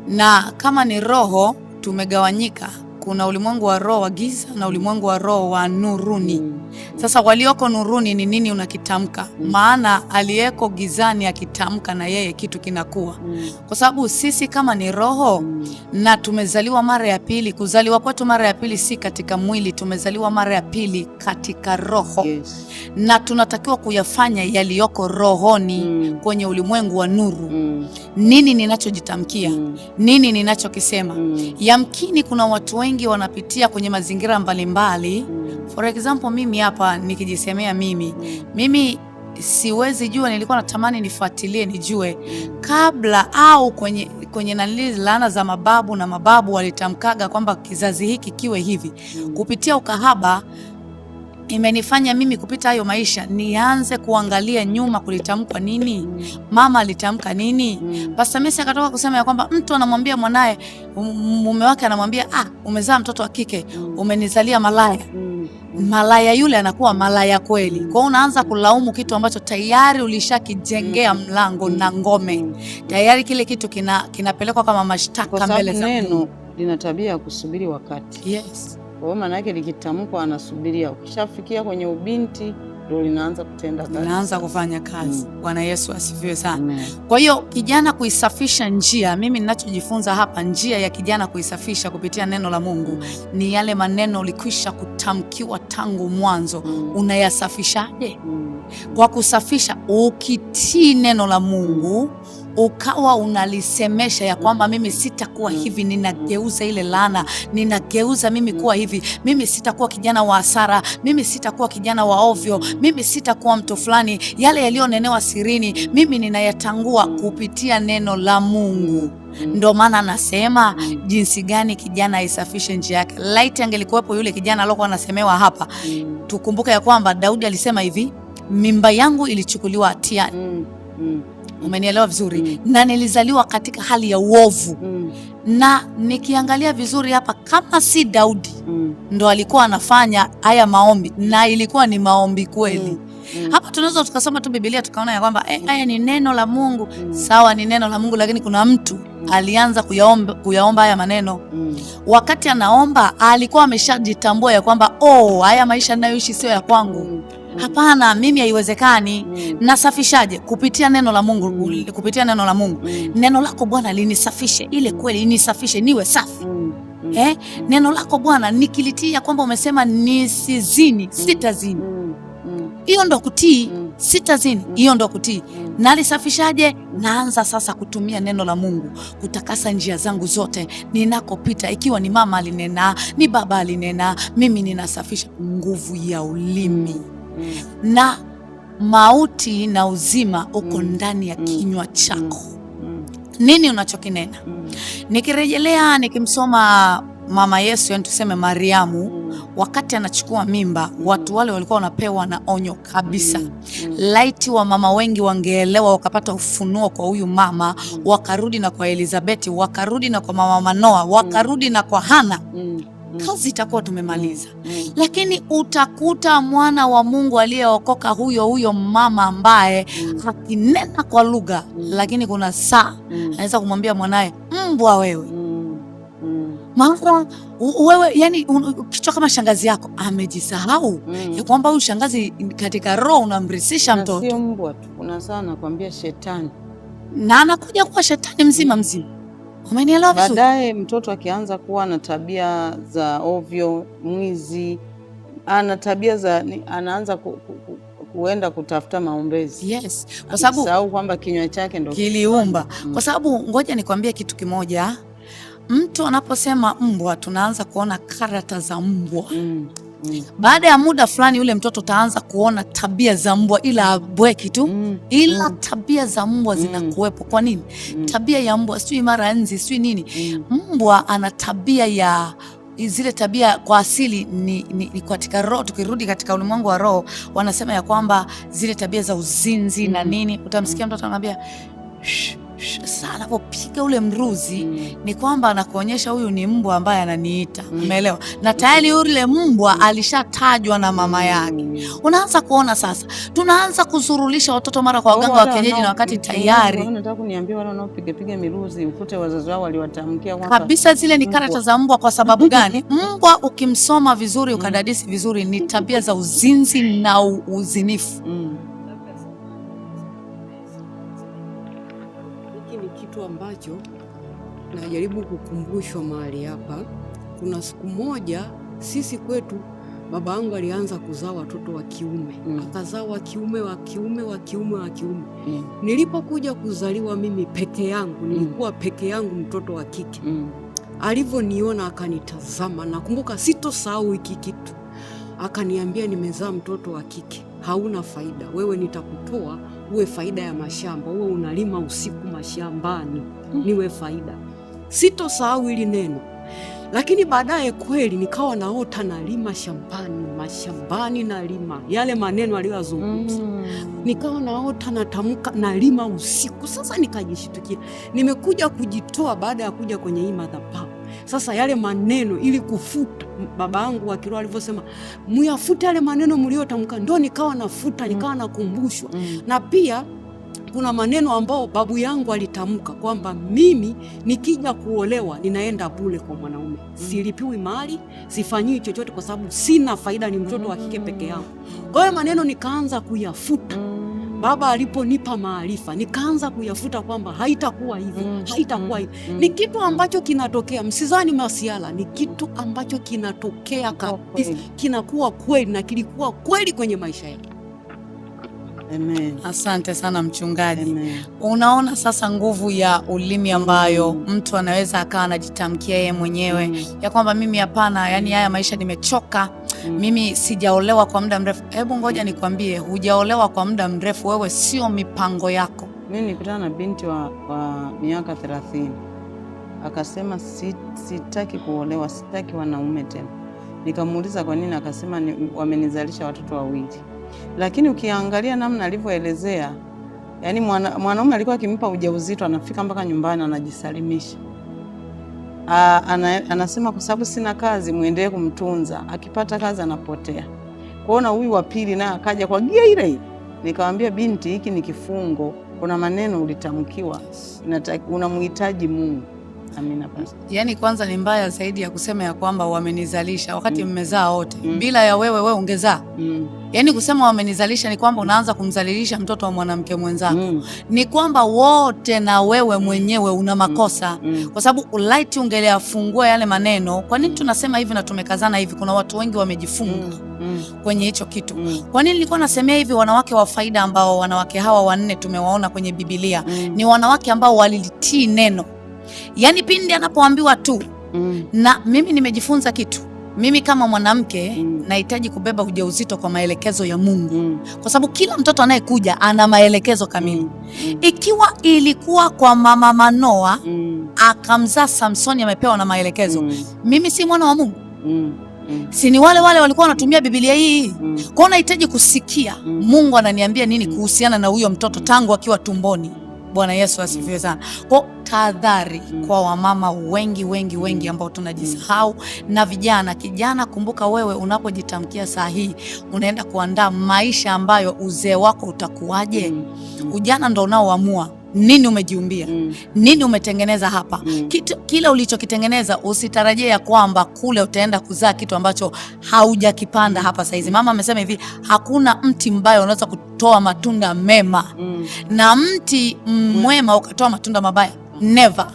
Na kama ni roho tumegawanyika, kuna ulimwengu wa roho wa giza na ulimwengu wa roho wa nuruni. Sasa walioko nuruni ni nini unakitamka? Maana aliyeko gizani akitamka na yeye kitu kinakuwa. Kwa sababu sisi kama ni roho na tumezaliwa mara ya pili, kuzaliwa kwetu mara ya pili si katika mwili, tumezaliwa mara ya pili katika roho. Yes. Na tunatakiwa kuyafanya yaliyoko rohoni kwenye ulimwengu wa nuru. Nini ninachojitamkia? Nini ninachokisema? Yamkini kuna watu wengi wanapitia kwenye mazingira mbalimbali. For example, mimi hapa nikijisemea mimi siwezi jua, nilikuwa natamani nifuatilie nijue kabla au kwenye nalili laana za mababu, na mababu walitamkaga kwamba kizazi hiki kiwe hivi. Kupitia ukahaba imenifanya mimi kupita hayo maisha nianze kuangalia nyuma, kulitamkwa nini, mama alitamka nini. Pastor Messi akatoka kusema ya kwamba mtu anamwambia mwanae, mume wake anamwambia umezaa mtoto wa kike, umenizalia malaya. Malaya yule anakuwa malaya kweli. Kwa unaanza kulaumu kitu ambacho tayari ulishakijengea mlango na ngome. Tayari kile kitu kinapelekwa kama mashtaka mbele za Mungu. Neno lina tabia ya kusubiri wakati. Yes. Kwa maana yake likitamkwa anasubiria. Ukishafikia kwenye ubinti ndio linaanza kutenda kazi. Linaanza kufanya kazi. Bwana Yesu asifiwe sana. Kwa hiyo kijana kuisafisha njia, mimi ninachojifunza hapa, njia ya kijana kuisafisha kupitia neno la Mungu ni yale maneno ulikwisha kutamkiwa tangu mwanzo. Unayasafishaje? Kwa kusafisha ukitii neno la Mungu, ukawa unalisemesha ya kwamba mimi sitakuwa hivi, ninageuza ile laana, ninageuza mimi kuwa hivi, mimi sitakuwa kijana wa hasara, mimi sitakuwa kijana wa ovyo, mimi sitakuwa mtu fulani, yale yaliyonenewa sirini mimi ninayatangua kupitia neno la Mungu. Ndio maana nasema jinsi gani kijana aisafishe njia yake. Laiti angelikuwepo yule kijana aliyokuwa anasemewa hapa, tukumbuke ya kwamba Daudi alisema hivi, mimba yangu ilichukuliwa hatiani. Umenielewa vizuri? Na nilizaliwa katika hali ya uovu. Na nikiangalia vizuri hapa, kama si Daudi ndo alikuwa anafanya haya maombi, na ilikuwa ni maombi kweli. Hapa tunaweza tukasoma tu Biblia tukaona ya kwamba haya ni neno la Mungu. Sawa, ni neno la Mungu, lakini kuna mtu alianza kuyaomba haya maneno. Wakati anaomba alikuwa ameshajitambua ya kwamba haya maisha ninayoishi sio ya kwangu. Hapana, mimi haiwezekani. Nasafishaje? Kupitia neno la Mungu. Kupitia neno la Mungu. Neno lako Bwana linisafishe, ile kweli inisafishe niwe safi. Neno lako Bwana nikilitia kwamba umesema nisizini, sitazini. Hiyo ndo kutii. Sitazini, hiyo ndo kutii. Nalisafishaje? Naanza sasa kutumia neno la Mungu kutakasa njia zangu zote ninakopita. Ikiwa ni mama alinena, ni baba alinena, mimi ninasafisha. Nguvu ya ulimi na mauti na uzima uko ndani ya kinywa chako. Nini unachokinena? Nikirejelea nikimsoma mama Yesu, yani tuseme Mariamu, wakati anachukua mimba, watu wale walikuwa wanapewa na onyo kabisa. Laiti wa mama wengi wangeelewa, wakapata ufunuo kwa huyu mama, wakarudi na kwa Elizabeti, wakarudi na kwa mama Manoa, wakarudi na kwa Hana, kazi itakuwa tumemaliza. Lakini utakuta mwana wa Mungu aliyeokoka huyo mama ambaye hakinena kwa lugha, lakini kuna saa anaweza kumwambia mwanae, mbwa wewe. Mara wewe, yani kichwa kama shangazi yako amejisahau ya kwamba huyu shangazi katika roho unamrisisha mtoto. Sio mbwa tu, kuna saa nakwambia shetani, na anakuja kuwa shetani mzima. Umenielewa vizuri? Baadaye mtoto akianza kuwa na tabia za ovyo, mwizi, ana tabia za anaanza kuenda kutafuta maombezi. Yes. Kwa sababu sahau kwamba kinywa chake ndio kiliumba. Kwa sababu ngoja nikwambie kitu kimoja. Mtu anaposema mbwa, tunaanza kuona karata za mbwa. Baada ya muda fulani yule mtoto taanza kuona tabia za mbwa, ila abweki tu. Ila tabia za mbwa zinakuwepo. Kwa nini? Tabia ya mbwa sijui mara nzi sijui nini. Mbwa ana tabia ya zile tabia kwa asili ni katika roho. Tukirudi katika ulimwengu wa roho, wanasema ya kwamba zile tabia za uzinzi na nini, utamsikia mtoto anamwambia anapopiga ule mruzi ni kwamba anakuonyesha huyu ni mbwa ambaye ananiita. Umeelewa? Na tayari yule mbwa alishatajwa na mama yake. Unaanza kuona sasa tunaanza kuzurulisha watoto mara kwa waganga wa kienyeji, na wakati tayari nataka kuniambia wale wanaopiga miruzi ukute wazazi wao waliwatamkia kabisa zile ni karata za mbwa. Kwa sababu gani? Mbwa ukimsoma vizuri ukadadisi vizuri ni tabia za uzinzi na uzinifu. Kitu ambacho najaribu kukumbushwa mahali hapa. Kuna siku moja sisi kwetu baba yangu alianza kuzaa watoto wa kiume, akazaa wa kiume. Nilipokuja kuzaliwa mimi peke yangu, nilikuwa peke yangu mtoto wa kike. Alivyoniona akanitazama, nakumbuka sitosahau hiki kitu. Akaniambia, nimezaa mtoto wa kike, hauna faida wewe, nitakutoa uwe faida ya mashamba, uwe unalima usiku mashambani, niwe faida. Sitosahau hili neno. Lakini baadaye kweli nikawa naota nalima mashambani nalima yale maneno aliyozungumza. Nikawa naota natamka nalima usiku. Sasa nikajishtukia nimekuja kujitoa baada ya kuja kwenye hii madhabahu. Sasa yale maneno ili kufuta, baba yangu wa kiroho alivyosema muyafute yale maneno mliotamka, ndo nikawa nafuta, nikawa nakumbushwa. Na pia kuna maneno ambao babu yangu alitamka kwamba mimi nikija kuolewa ninaenda bure kwa mwanaume, silipiwi mali, sifanyiwi chochote kwa sababu sina faida, ni mtoto wa kike peke yangu. Kwa hiyo maneno nikaanza kuyafuta. Baba aliponipa maarifa nikaanza kuyafuta kwamba haitakuwa hivi, haitakuwa hivi. Ni kitu ambacho kinatokea, msizani masiala, ni kitu ambacho kinatokea kabisa, kinakuwa kweli na kilikuwa kweli kwenye maisha yetu. Amen. Asante sana mchungaji. Amen. Unaona sasa nguvu ya ulimi ambayo mtu anaweza akawa anajitamkia yeye mwenyewe ya kwamba mimi hapana, yani haya maisha nimechoka, mimi sijaolewa kwa muda mrefu. Hebu ngoja nikwambie, hujaolewa kwa muda mrefu, wewe sio mipango yako. Mimi nilikutana na binti wa miaka 30. Akasema sitaki kuolewa, sitaki wanaume tena. Nikamuuliza kwa nini, akasema wamenizalisha watoto wawili. Lakini ukiangalia namna alivyoelezea, yani mwanaume alikuwa akimpa ujauzito anafika mpaka nyumbani anajisalimisha. Anasema kwa sababu sina kazi muendelee kumtunza, akipata kazi anapotea. Kwaona huyu wa pili naye akaja kwa gia ile. Nikamwambia binti, hiki ni kifungo, kuna maneno ulitamkiwa, unamhitaji Mungu. Amina basi. Yani kwanza ni mbaya zaidi ya kusema ya kwamba wamenizalisha wakati mmezaa wote. Bila ya wewe ungezaa. Yani kusema wamenizalisha ni kwamba unaanza kumzalilisha mtoto wa mwanamke mwenzako. Ni kwamba wote na wewe mwenyewe una makosa. Kwa sababu ulaiti ungeliafungua yale maneno. Kwa nini tunasema hivi na tumekazana hivi? Kuna watu wengi wamejifunga kwenye hicho kitu. Kwa nini nilikuwa nasemea hivi? Wanawake wa faida ambao wanawake hawa wanne tumewaona kwenye Biblia ni wanawake ambao walilitii neno. Yani pindi anapoambiwa tu. Na mimi nimejifunza kitu. Mimi kama mwanamke nahitaji kubeba ujauzito kwa maelekezo ya Mungu. Kwa sababu kila mtoto anayekuja ana maelekezo kamili. Ikiwa ilikuwa kwa mama Manoa akamzaa Samsoni amepewa na maelekezo, mimi si mwana wa Mungu? Si ni wale walikuwa wanatumia Biblia hii? Kwa nahitaji kusikia Mungu ananiambia nini kuhusiana na huyo mtoto tangu akiwa tumboni. Bwana Yesu asifiwe sana. Kwa tahadhari kwa wamama wengi ambao tunajisahau, na vijana. Kijana, kumbuka wewe unapojitamkia saa hii unaenda kuandaa maisha ambayo uzee wako utakuwaje. Ujana ndo unaoamua nini umejiumbia, nini umetengeneza hapa. Kile ulichokitengeneza usitarajie ya kwamba kule utaenda kuzaa kitu ambacho haujakipanda hapa saizi. Mama amesema hivi, hakuna mti mbaya unaweza kutoa matunda mema na mti mwema ukatoa matunda mabaya. Never.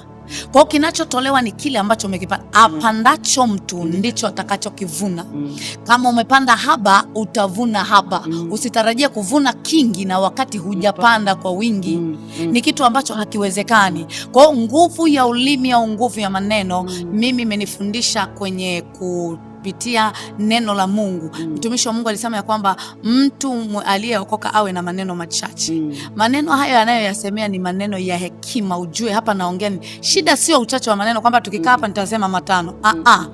Kwa kinachotolewa ni kile ambacho umekipanda. Apandacho mtu ndicho atakachokivuna. Kama umepanda haba utavuna haba. Usitarajie kuvuna kingi na wakati hujapanda kwa wingi. Ni kitu ambacho hakiwezekani. Kwa nguvu ya ulimi au nguvu ya maneno, mimi imenifundisha kwenye kupitia neno la Mungu. Mtumishi wa Mungu alisema ya kwamba mtu aliyeokoka awe na maneno machache. Maneno hayo anayoyasemea ni maneno ya hekima. Ujue hapa naongea, shida sio uchache wa maneno kwamba tukikaa hapa nitasema 5.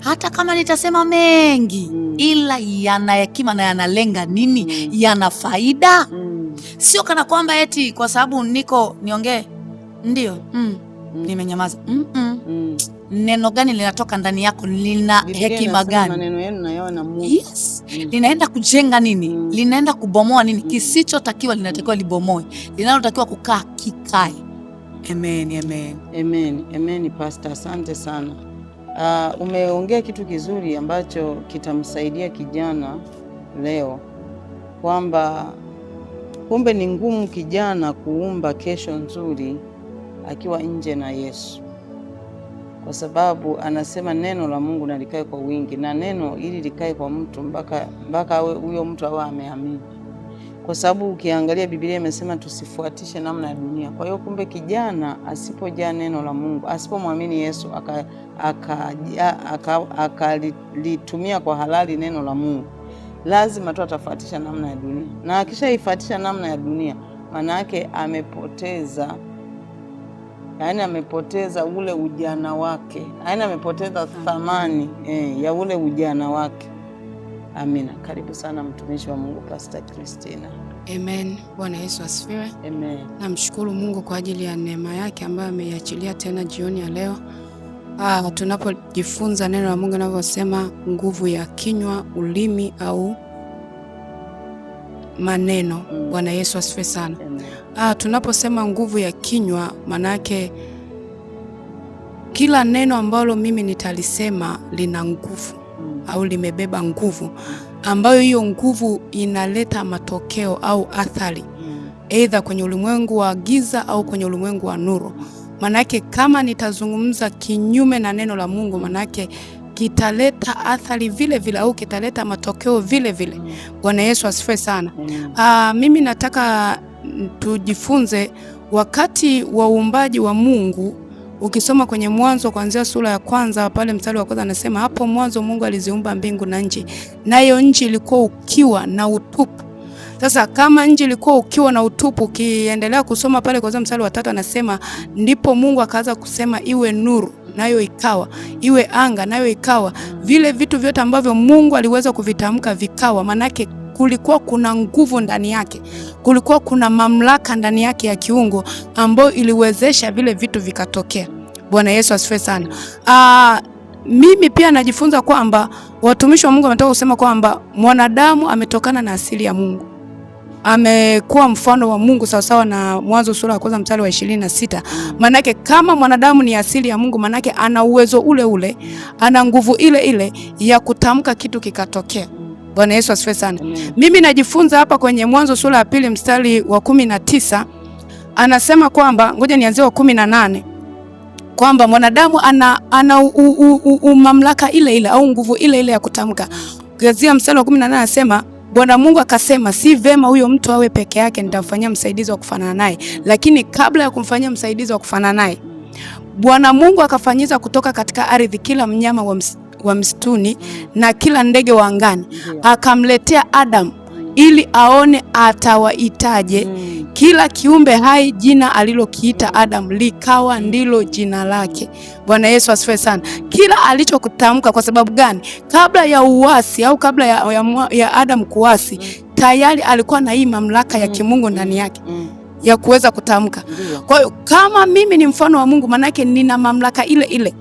Hata kama nitasema mengi, ila yana hekima na yanalenga nini? Yana faida. Sio kana kwamba eti kwa sababu niongee Ndio. Nimenyamaza. Neno gani linatoka ndani yako? Lina hekima gani? Maneno yenu nayaona Mungu. Yes. Linaenda kujenga nini? Linaenda kubomoa nini? Kisichotakiwa linatakiwa libomoe. Linalotakiwa kukaa kikae. Amen, amen. Amen, amen Pastor, asante sana. Umeongea kitu kizuri ambacho kitamsaidia kijana leo, kwamba kumbe ni ngumu kijana kuumba kesho nzuri akiwa nje na Yesu, kwa sababu anasema neno la Mungu na likae kwa wingi, na neno ili likae kwa mtu mpaka huyo mtu awe ameamini. Kwa sababu ukiangalia Biblia imesema tusifuatishe namna ya dunia. Kwa hiyo kumbe kijana asipojaa neno la Mungu, asipomwamini Yesu akalitumia kwa halali neno la Mungu, lazima tu atafuatisha namna ya dunia, na akishaifuatisha namna ya dunia maana yake amepoteza, yaani amepoteza ule ujana wake, yaani amepoteza thamani ya ule ujana wake. Amina. Karibu sana mtumishi wa Mungu Pastor Christina. Amen. Bwana Yesu asifiwe. Amen. Namshukuru Mungu kwa ajili ya neema yake ambayo ameiachilia tena jioni ya leo. Tunapojifunza neno la Mungu linavyosema nguvu ya kinywa, ulimi au maneno. Bwana Yesu asifiwe sana. Tunaposema nguvu ya kinywa, maana yake kila neno ambalo mimi nitalisema lina nguvu au limebeba nguvu, ambayo hiyo nguvu inaleta matokeo au athari aidha kwenye ulimwengu wa giza au kwenye ulimwengu wa nuru. Manake kama nitazungumza kinyume na neno la Mungu, manake kitaleta athari vile vile au kitaleta matokeo vile vile. Bwana Yesu asifiwe sana. Mimi nataka tujifunze wakati wa uumbaji wa Mungu. Ukisoma kwenye Mwanzo kuanzia sura ya kwanza pale mstari wa kwanza anasema hapo mwanzo Mungu aliziumba mbingu na nchi, nayo nchi ilikuwa ukiwa na utupu. Sasa kama nchi ilikuwa ukiwa na utupu, ukiendelea kusoma pale kwa mstari wa 3 anasema ndipo Mungu akaanza kusema iwe nuru, nayo ikawa, iwe anga, nayo ikawa. Vile vitu vyote ambavyo Mungu aliweza kuvitamka vikawa. Manake kulikuwa kuna nguvu ndani yake, kulikuwa kuna mamlaka ndani yake ya kiungu ambayo iliwezesha vile vitu vikatokea. Bwana Yesu asifiwe sana. Mimi pia najifunza kwamba watumishi wa Mungu wametoka kusema kwamba mwanadamu ametokana na asili ya Mungu, amekuwa mfano wa Mungu sawasawa na Mwanzo sura ya kwanza mstari wa 26. Manake kama mwanadamu ni asili ya Mungu, manake ana uwezo ule ule, ana nguvu ile ile ya kutamka kitu kikatokea. Bwana Yesu asifiwe sana. Mimi najifunza hapa kwenye Mwanzo sura ya 2 mstari wa 19. Anasema kwamba, ngoja nianzie wa 18, kwamba mwanadamu ana mamlaka ile ile au nguvu ile ile ya kutamka. Gazia mstari wa 18 anasema Bwana Mungu akasema si vema huyo mtu awe peke yake, nitamfanyia msaidizi wa kufanana naye. Lakini kabla ya kumfanyia msaidizi wa kufanana naye, Bwana Mungu akafanyiza kutoka katika ardhi kila mnyama wa msituni na kila ndege wa angani, akamletea Adam ili aone atawaitaje kila kiumbe hai jina alilokiita Adam likawa ndilo jina lake. Bwana Yesu asifiwe sana. Kila alichokutamka. Kwa sababu gani? Kabla ya uasi au kabla ya Adam kuasi, tayari alikuwa na hii mamlaka ya kimungu ndani yake ya kuweza kutamka. Kwa hiyo kama mimi ni mfano wa Mungu, manake nina mamlaka ile ile.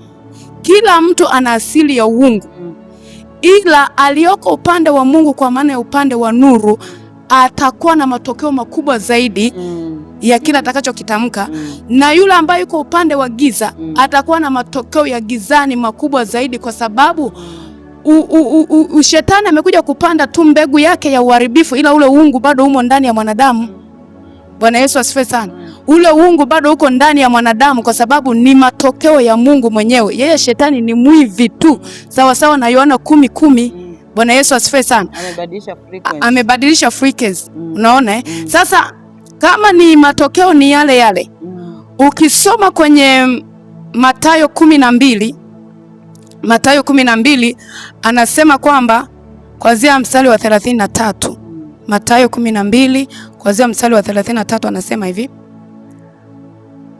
Kila mtu ana asili ya uungu, ila aliyoko upande wa Mungu, kwa maana ya upande wa nuru, atakuwa na matokeo makubwa zaidi ya kila atakachokitamka. Na yule ambaye yuko upande wa giza atakuwa na matokeo ya gizani makubwa zaidi, kwa sababu shetani amekuja kupanda tu mbegu yake ya uharibifu, ila ule uungu bado umo ndani ya mwanadamu. Bwana Yesu asifiwe sana. Ule uungu bado uko ndani ya mwanadamu, kwa sababu ni matokeo ya Mungu mwenyewe. Yeye shetani ni mwivi tu, sawa sawa na Yohana 10:10. Bwana Yesu asifiwe sana. Amebadilisha frequency. Unaona Sasa kama ni matokeo ni yale yale. Ukisoma kwenye Mathayo 12 anasema kwamba kuanzia mstari wa 33. Mathayo 12 kuanzia mstari wa 33 anasema hivi.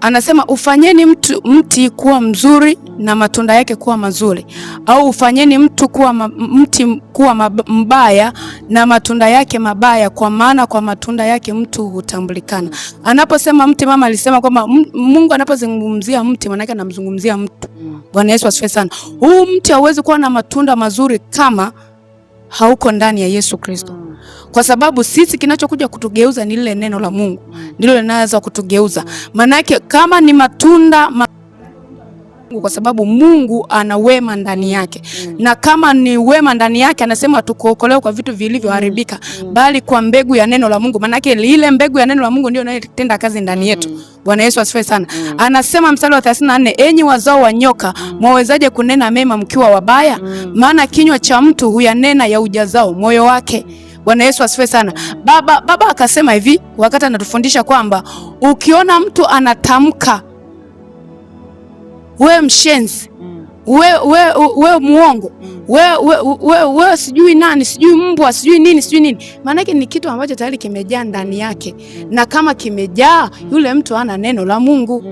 anasema ufanyeni mti kuwa mzuri na matunda yake kuwa mazuri, au ufanyeni mti kuwa mbaya na matunda yake mabaya, kwa maana kwa matunda yake mtu hutambulikana. Anaposema mti, mama alisema kwamba Mungu anapozungumzia mti maana yake anamzungumzia mtu. Bwana Yesu asifiwe sana. Huu mti hauwezi kuwa na matunda mazuri kama hauko ndani ya Yesu Kristo. Kwa sababu sisi kinachokuja kutugeuza ni lile neno la Mungu. Ndilo linaweza kutugeuza. Maana yake kama ni matunda kwa sababu Mungu ana wema ndani yake. Na kama ni wema ndani yake, anasema tukuokolewa kwa vitu vilivyoharibika, bali kwa mbegu ya neno la Mungu. Maana yake ile mbegu ya neno la Mungu ndio inayotenda kazi ndani yetu. Bwana Yesu asifiwe sana. Anasema mstari wa 34, enyi wazao wa nyoka, mwawezaje kunena mema mkiwa wabaya? Maana kinywa cha mtu huyanena ya ujazao moyo wake. Bwana Yesu asifiwe sana. Baba akasema hivi wakati anatufundisha kwamba ukiona mtu anatamka we mshenzi, we muongo, we sijui nani, sijui mbwa, sijui nini, maana yake ni kitu ambacho tayari kimejaa ndani yake. Na kama kimejaa, yule mtu hana neno la Mungu.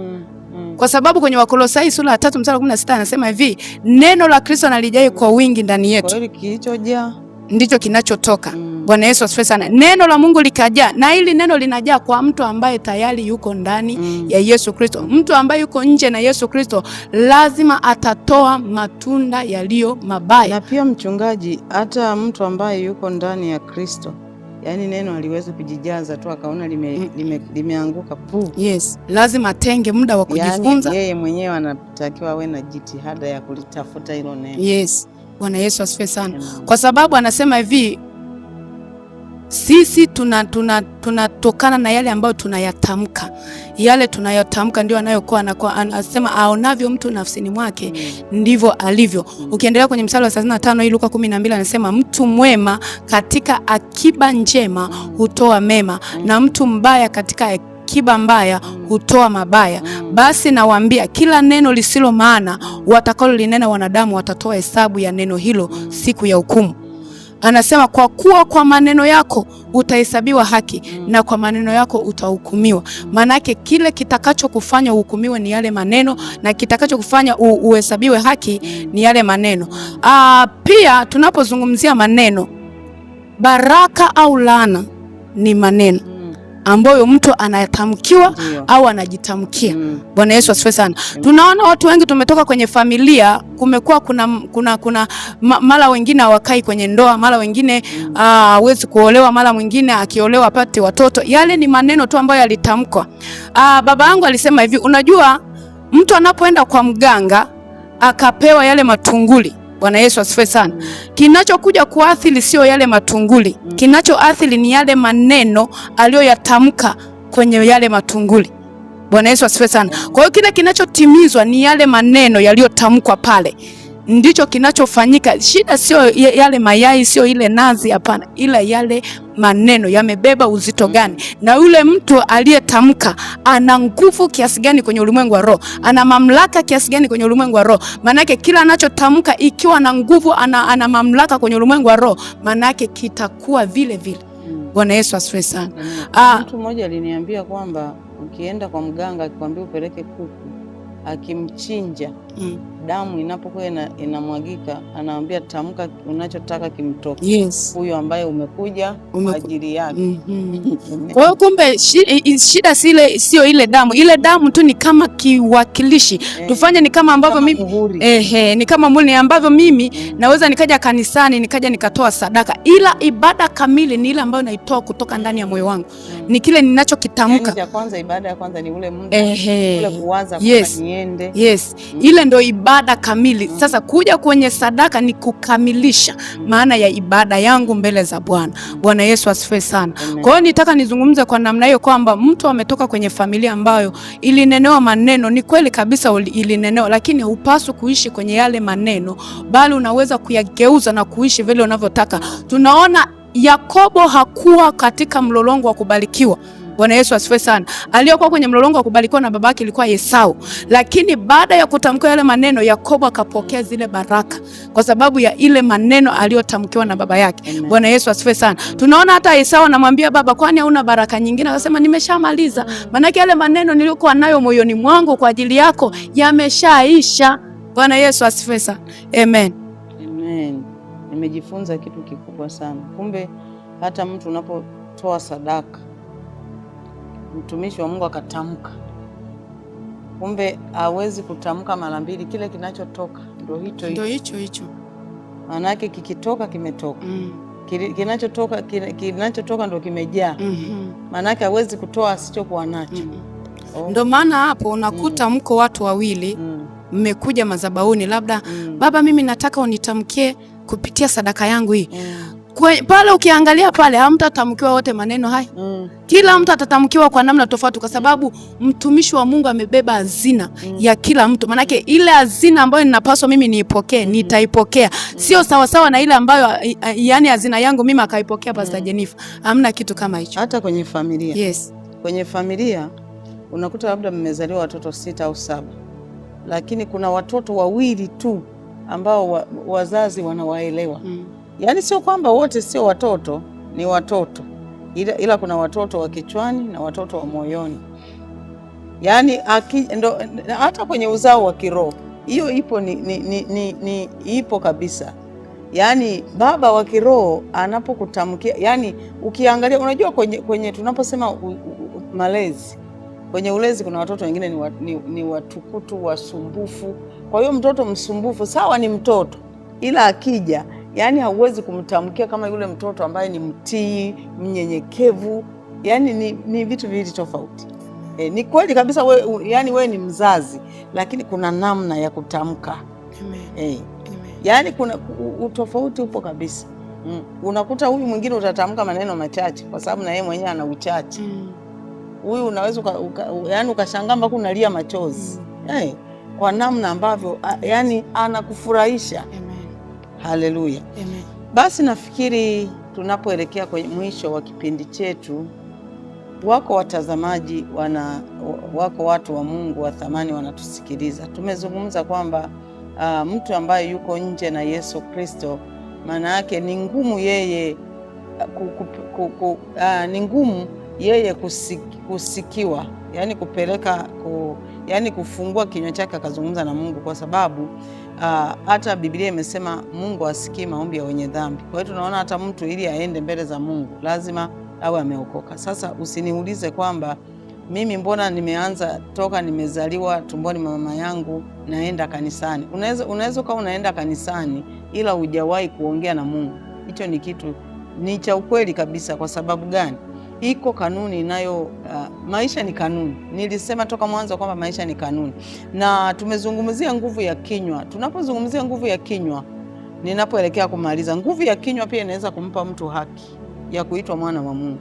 Kwa sababu kwenye Wakolosai sura ya 3 mstari wa 16 anasema hivi, neno la Kristo nalijai kwa wingi ndani yetu. Kwa hiyo kilichojaa ndicho kinachotoka. Bwana Yesu asifiwe sana. Neno la Mungu likajaa, na hili neno linajaa kwa mtu ambaye tayari yuko ndani ya Yesu Kristo. Mtu ambaye yuko nje na Yesu Kristo lazima atatoa matunda yaliyo mabaya. Na pia mchungaji, hata mtu ambaye yuko ndani ya Kristo, yani neno aliweza kujijaza tu akaona limeanguka pu. Yes, lazima atenge muda wa kujifunza. Yani yeye mwenyewe anatakiwa awe na jitihada ya kulitafuta hilo neno. Yes. Bwana Yesu asifiwe sana. Kwa sababu anasema hivi, sisi tunatokana na yale ambayo tunayatamka. Yale tunayatamka ndio anayokuwa anasema aonavyo mtu nafsini mwake ndivyo alivyo. Ukiendelea kwenye mstari wa 35 hii Luka 12 anasema mtu mwema katika akiba njema hutoa mema, na mtu mbaya katika akiba mbaya hutoa mabaya. Basi nawaambia, kila neno lisilo maana watakalo linena wanadamu watatoa hesabu ya neno hilo siku ya hukumu. Anasema kwa kuwa kwa maneno yako utahesabiwa haki, na kwa maneno yako utahukumiwa. Maana yake kile kitakacho kufanya uhukumiwe ni yale maneno, na kitakacho kufanya uhesabiwe haki ni yale maneno. Pia tunapozungumzia maneno, baraka au laana ni maneno ambayo mtu anayatamkiwa au anajitamkia. Bwana Yesu asifiwe sana. Tunaona watu wengi tumetoka kwenye familia, kumekuwa kuna mara wengine hawakai kwenye ndoa, mara wengine hawezi kuolewa, mara mwingine akiolewa apate watoto. Yale ni maneno tu ambayo yalitamkwa. Baba yangu alisema hivi, unajua mtu anapoenda kwa mganga akapewa yale matunguli, Bwana Yesu asifiwe sana, kinachokuja kuathiri sio yale matunguli. Kinachoathiri ni yale maneno aliyoyatamka kwenye yale matunguli. Bwana Yesu asifiwe sana. Kwa hiyo kile kinachotimizwa ni yale maneno yaliyotamkwa pale, ndicho kinachofanyika. Shida sio yale mayai, sio ile nazi, hapana, ila yale maneno yamebeba uzito gani, na yule mtu aliyetamka ana nguvu kiasi gani kwenye ulimwengu wa roho, ana mamlaka kiasi gani kwenye ulimwengu wa roho. Manake kila anachotamka ikiwa na nguvu, ana mamlaka kwenye ulimwengu wa roho, manake kitakuwa vile vile. Bwana Yesu asifiwe sana. Mtu mmoja aliniambia kwamba ukienda kwa mganga akikwambia upeleke kuku, akimchinja damu inapokuwa inamwagika, anaambia tamka unachotaka kimtoke. Yes. Huyo ambaye umekuja kwa ajili yake. Kwa hiyo kumbe shida sio ile damu. Ile damu tu ni kama kiwakilishi. Tufanye ni kama ambavyo mimi ni kama mwili ambavyo mimi naweza nikaja kanisani nikaja nikatoa sadaka, ila ibada kamili ni ile ambayo naitoa kutoka ndani ya moyo wangu. Ni kile ninachokitamka. Ya kwanza, ibada ya kwanza ni ule muda ule kuwaza yes. Niende. Yes. Ile ndio ibada kamili. Sasa kuja kwenye sadaka ni kukamilisha maana ya ibada yangu mbele za Bwana. Bwana Yesu asifiwe sana. Kwa hiyo nitaka nizungumze kwa namna hiyo kwamba mtu ametoka kwenye familia ambayo ilinenewa maneno, ni kweli kabisa ilinenewa, lakini hupaswi kuishi kwenye yale maneno, bali unaweza kuyageuza na kuishi vile unavyotaka. Tunaona Yakobo hakuwa katika mlolongo wa kubarikiwa. Bwana Yesu asifiwe sana. Aliyokuwa kwenye mlolongo wa kubarikiwa na babake ilikuwa Esau, lakini baada ya kutamkiwa yale maneno, Yakobo akapokea zile baraka kwa sababu ya ile maneno aliyotamkiwa na baba yake. Bwana Yesu asifiwe sana. Tunaona hata Esau anamwambia baba, kwani hauna baraka nyingine? Akasema nimeshamaliza, maana yale maneno niliyokuwa nayo moyoni mwangu kwa ajili yako yameshaisha. Bwana Yesu asifiwe sana. Amen. Amen. Nimejifunza kitu kikubwa sana. Kumbe hata mtu unapotoa sadaka, mtumishi wa Mungu akatamka, kumbe hawezi kutamka mara mbili. Kile kinachotoka ndio hicho. Maana yake kikitoka kimetoka. Kinachotoka ndio kimejaa. Maana yake hawezi kutoa asichokuwa nacho. Ndio maana hapo unakuta mko watu wawili mmekuja madhabahuni, labda baba, mimi nataka unitamkie kupitia sadaka yangu hii. Pale ukiangalia pale hamtatamkiwa wote maneno haya. Kila mtu atatamkiwa kwa namna tofauti, kwa sababu mtumishi wa Mungu amebeba hazina ya kila mtu. Manake ile hazina ambayo ninapaswa mimi niipokee, nitaipokea. Sio sawa sawa na ile ambayo yani hazina yangu mimi akaipokea Pastor Jennifer. Hamna kitu kama hicho. Hata kwenye familia. Yes. Kwenye familia unakuta labda mmezaliwa watoto 6 au 7. Lakini kuna watoto wawili tu ambao wazazi wanawaelewa. Yaani sio kwamba wote sio watoto, ni watoto. Ila kuna watoto wa kichwani na watoto wa moyoni. Yaani hata kwenye uzao wa kiroho hiyo ipo, ipo kabisa. Yaani baba wa kiroho anapokutamkia, yaani ukiangalia, unajua kwenye tunaposema malezi, kwenye ulezi kuna watoto wengine ni watukutu, wasumbufu. Kwa hiyo mtoto msumbufu sawa ni mtoto, ila akija, yani hauwezi kumtamkia kama yule mtoto ambaye ni mtii, mnyenyekevu. Yani ni vitu viwili tofauti. Ni kweli kabisa yani we ni mzazi, lakini kuna namna ya kutamka. Amen. Yani kuna utofauti upo kabisa. Unakuta huyu mwingine utatamka maneno machache kwa sababu na yeye mwenyewe ana uchache. Huyu unaweza yani ukashangaa mpaka unalia machozi. Kwa namna ambavyo yani anakufurahisha. Amen. Haleluya. Amen. Basi nafikiri tunapoelekea kwenye mwisho wa kipindi chetu, wako watazamaji, wako watu wa Mungu wa thamani wanatusikiliza. Tumezungumza kwamba mtu ambaye yuko nje na Yesu Kristo, maana yake ni ngumu yeye kusikiwa, yani kupeleka yani kufungua kinywa chake akazungumza na Mungu, kwa sababu hata Biblia imesema Mungu asikii maombi ya wenye dhambi. Kwa hiyo tunaona hata mtu ili aende mbele za Mungu lazima awe ameokoka. Sasa usiniulize kwamba mimi mbona nimeanza toka nimezaliwa tumboni mwa mama yangu naenda kanisani. Unaweza kama unaenda kanisani ila hujawahi kuongea na Mungu. Hicho ni kitu ni cha ukweli kabisa. Kwa sababu gani? Iko kanuni inayo maisha ni kanuni. Nilisema toka mwanzo kwamba maisha ni kanuni. Na tumezungumzia nguvu ya kinywa. Tunapozungumzia nguvu ya kinywa, ninapoelekea kumaliza, nguvu ya kinywa pia inaweza kumpa mtu haki ya kuitwa mwana wa Mungu.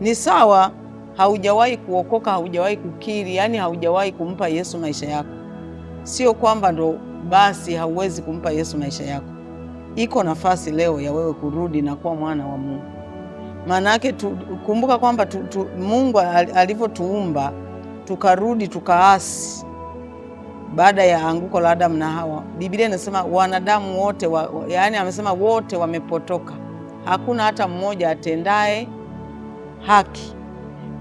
Ni sawa haujawahi kuokoka, haujawahi kukiri, yani haujawahi kumpa Yesu maisha yako, sio kwamba ndo basi hauwezi kumpa Yesu maisha yako. Iko nafasi leo ya wewe kurudi na kuwa mwana wa Mungu. Maana yake kumbuka kwamba Mungu alivyotuumba tukarudi tukaasi baada ya anguko la Adamu na Hawa. Biblia inasema wanadamu wote yani amesema wote wamepotoka, hakuna hata mmoja atendaye haki.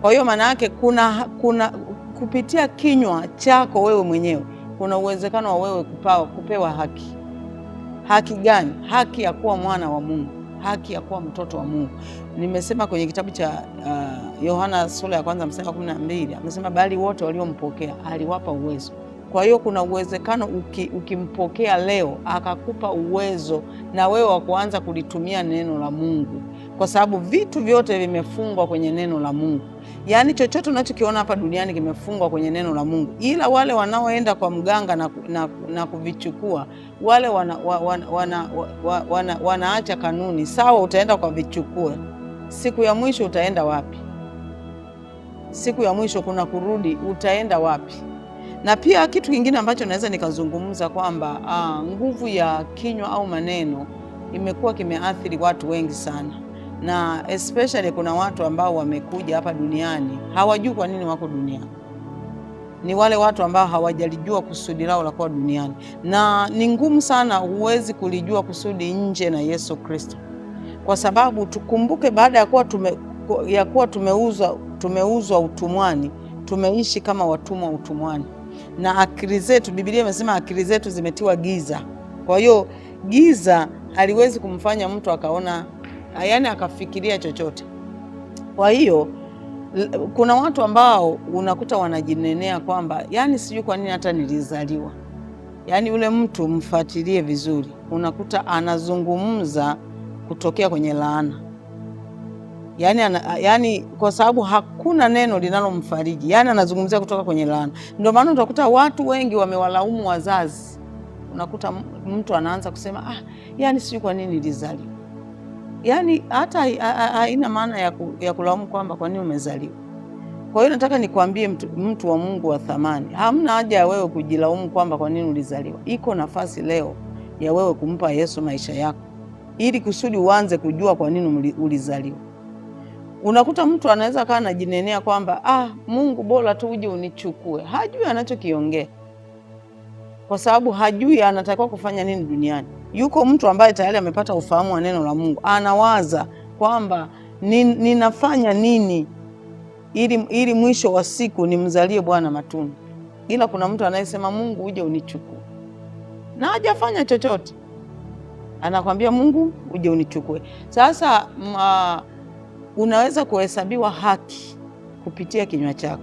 Kwa hiyo maana yake kuna kupitia kinywa chako wewe mwenyewe kuna uwezekano wa wewe kupewa haki. Haki gani? Haki ya kuwa mwana wa Mungu, haki ya kuwa mtoto wa Mungu. Nimesema kwenye kitabu cha Yohana sura ya 1 mstari wa 12, amesema bali wote waliompokea aliwapa uwezo. Kwa hiyo kuna uwezekano ukimpokea leo akakupa uwezo na wewe wa kuanza kulitumia neno la Mungu, kwa sababu vitu vyote vimefungwa kwenye neno la Mungu. Yaani chochote unachokiona hapa duniani kimefungwa kwenye neno la Mungu, ila wale wanaoenda kwa mganga na kuvichukua, wale wanaacha kanuni. Sawa, utaenda kwa vichukua, siku ya mwisho utaenda wapi? Siku ya mwisho kuna kurudi, utaenda wapi? Na pia kitu kingine ambacho naweza nikazungumza kwamba nguvu ya kinywa au maneno imekuwa kimeathiri watu wengi sana, na especially kuna watu ambao wamekuja hapa duniani hawajui kwa nini wako duniani. Ni wale watu ambao hawajalijua kusudi lao la kuwa duniani, na ni ngumu sana, huwezi kulijua kusudi nje na Yesu Kristo, kwa sababu tukumbuke, baada ya kuwa tumeuzwa utumwani, tumeishi kama watumwa utumwani, na akili zetu, Biblia imesema akili zetu zimetiwa giza. Kwa hiyo giza haliwezi kumfanya mtu akaona, yaani akafikiria chochote. Kwa hiyo kuna watu ambao unakuta wanajinenea kwamba yaani sijui kwa nini hata nilizaliwa. Yaani yule mtu mfuatilie vizuri, unakuta anazungumza kutokea kwenye laana. Yaani kwa sababu hakuna neno linalomfariji, yaani anazungumzia kutoka kwenye laana. Ndio maana utakuta watu wengi wamewalaumu wazazi. Unakuta mtu anaanza kusema yaani sijui kwa nini nilizaliwa. Yaani hata haina maana ya kulaumu kwamba kwa nini umezaliwa. Kwa hiyo nataka nikwambie mtu wa Mungu wa thamani, hamna haja ya wewe kujilaumu kwamba kwa nini ulizaliwa. Iko nafasi leo ya wewe kumpa Yesu maisha yako, ili kusudi uanze kujua kwa nini ulizaliwa. Unakuta mtu anaweza kaa anajinenea kwamba Mungu bora tu uje unichukue. Hajui anachokiongea, kwa sababu hajui anatakiwa kufanya nini duniani. Yuko mtu ambaye tayari amepata ufahamu wa neno la Mungu, anawaza kwamba ninafanya nini ili mwisho wa siku nimzalie Bwana matunda. Ila kuna mtu anayesema Mungu uje unichukue, na hajafanya chochote, anakwambia Mungu uje unichukue. Sasa unaweza kuhesabiwa haki kupitia kinywa chako.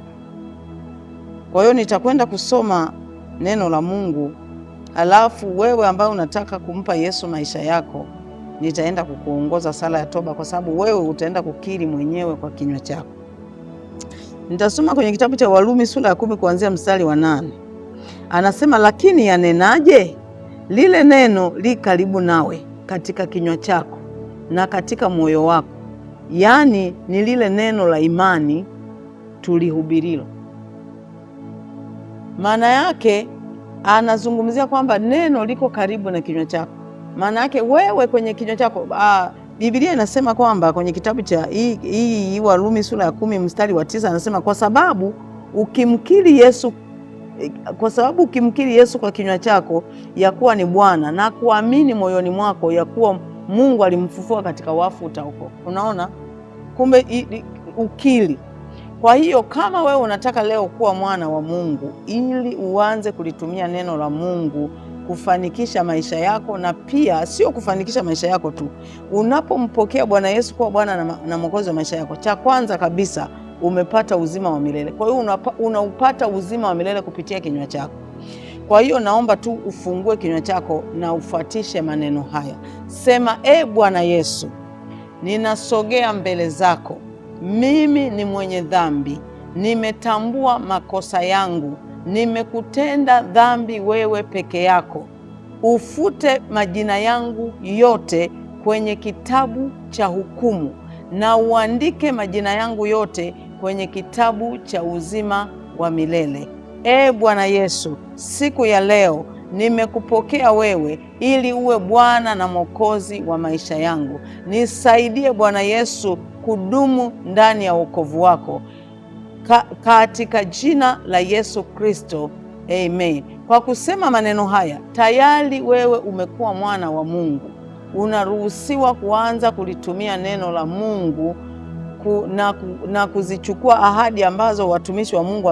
Kwa hiyo nitakwenda kusoma neno la Mungu, alafu wewe ambaye unataka kumpa Yesu maisha yako, nitaenda kukuongoza sala ya toba, kwa sababu wewe utaenda kukiri mwenyewe kwa kinywa chako. Nitasoma kwenye kitabu cha Warumi sura ya 10 kuanzia mstari wa 8. Anasema, lakini yanenaje? Lile neno li karibu nawe, katika kinywa chako na katika moyo wako, yaani ni lile neno la imani tulihubirilo. Maana yake anazungumzia kwamba neno liko karibu na kinywa chako. Maana yake wewe kwenye kinywa chako, Biblia inasema kwamba kwenye kitabu cha hii Warumi sura ya 10 mstari wa 9, anasema kwa sababu ukimkiri Yesu kwa kinywa chako ya kuwa ni Bwana, na kuamini moyoni mwako ya kuwa Mungu alimfufua katika wafu, utaokoka. Unaona, kumbe ukiri. Kwa hiyo kama wewe unataka leo kuwa mwana wa Mungu, ili uanze kulitumia neno la Mungu kufanikisha maisha yako, na pia sio kufanikisha maisha yako tu, unapompokea Bwana Yesu kuwa Bwana na Mwokozi wa maisha yako, cha kwanza kabisa umepata uzima wa milele. Kwa hiyo unaupata uzima wa milele kupitia kinywa chako. Kwa hiyo naomba tu ufungue kinywa chako na ufuatishe maneno haya. Sema, Bwana Yesu, ninasogea mbele zako. Mimi ni mwenye dhambi, nimetambua makosa yangu, nimekutenda dhambi wewe peke yako. Ufute majina yangu yote kwenye kitabu cha hukumu, na uandike majina yangu yote kwenye kitabu cha uzima wa milele. Bwana Yesu, siku ya leo nimekupokea wewe ili uwe Bwana na Mwokozi wa maisha yangu. Nisaidie Bwana Yesu kudumu ndani ya wokovu wako, katika jina la Yesu Kristo, amen. Kwa kusema maneno haya, tayari wewe umekuwa mwana wa Mungu. Unaruhusiwa kuanza kulitumia neno la Mungu na kuzichukua ahadi ambazo watumishi wa Mungu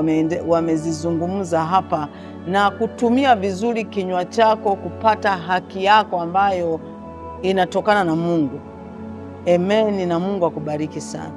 wamezizungumza hapa, na kutumia vizuri kinywa chako kupata haki yako ambayo inatokana na Mungu. Amen, na Mungu akubariki sana.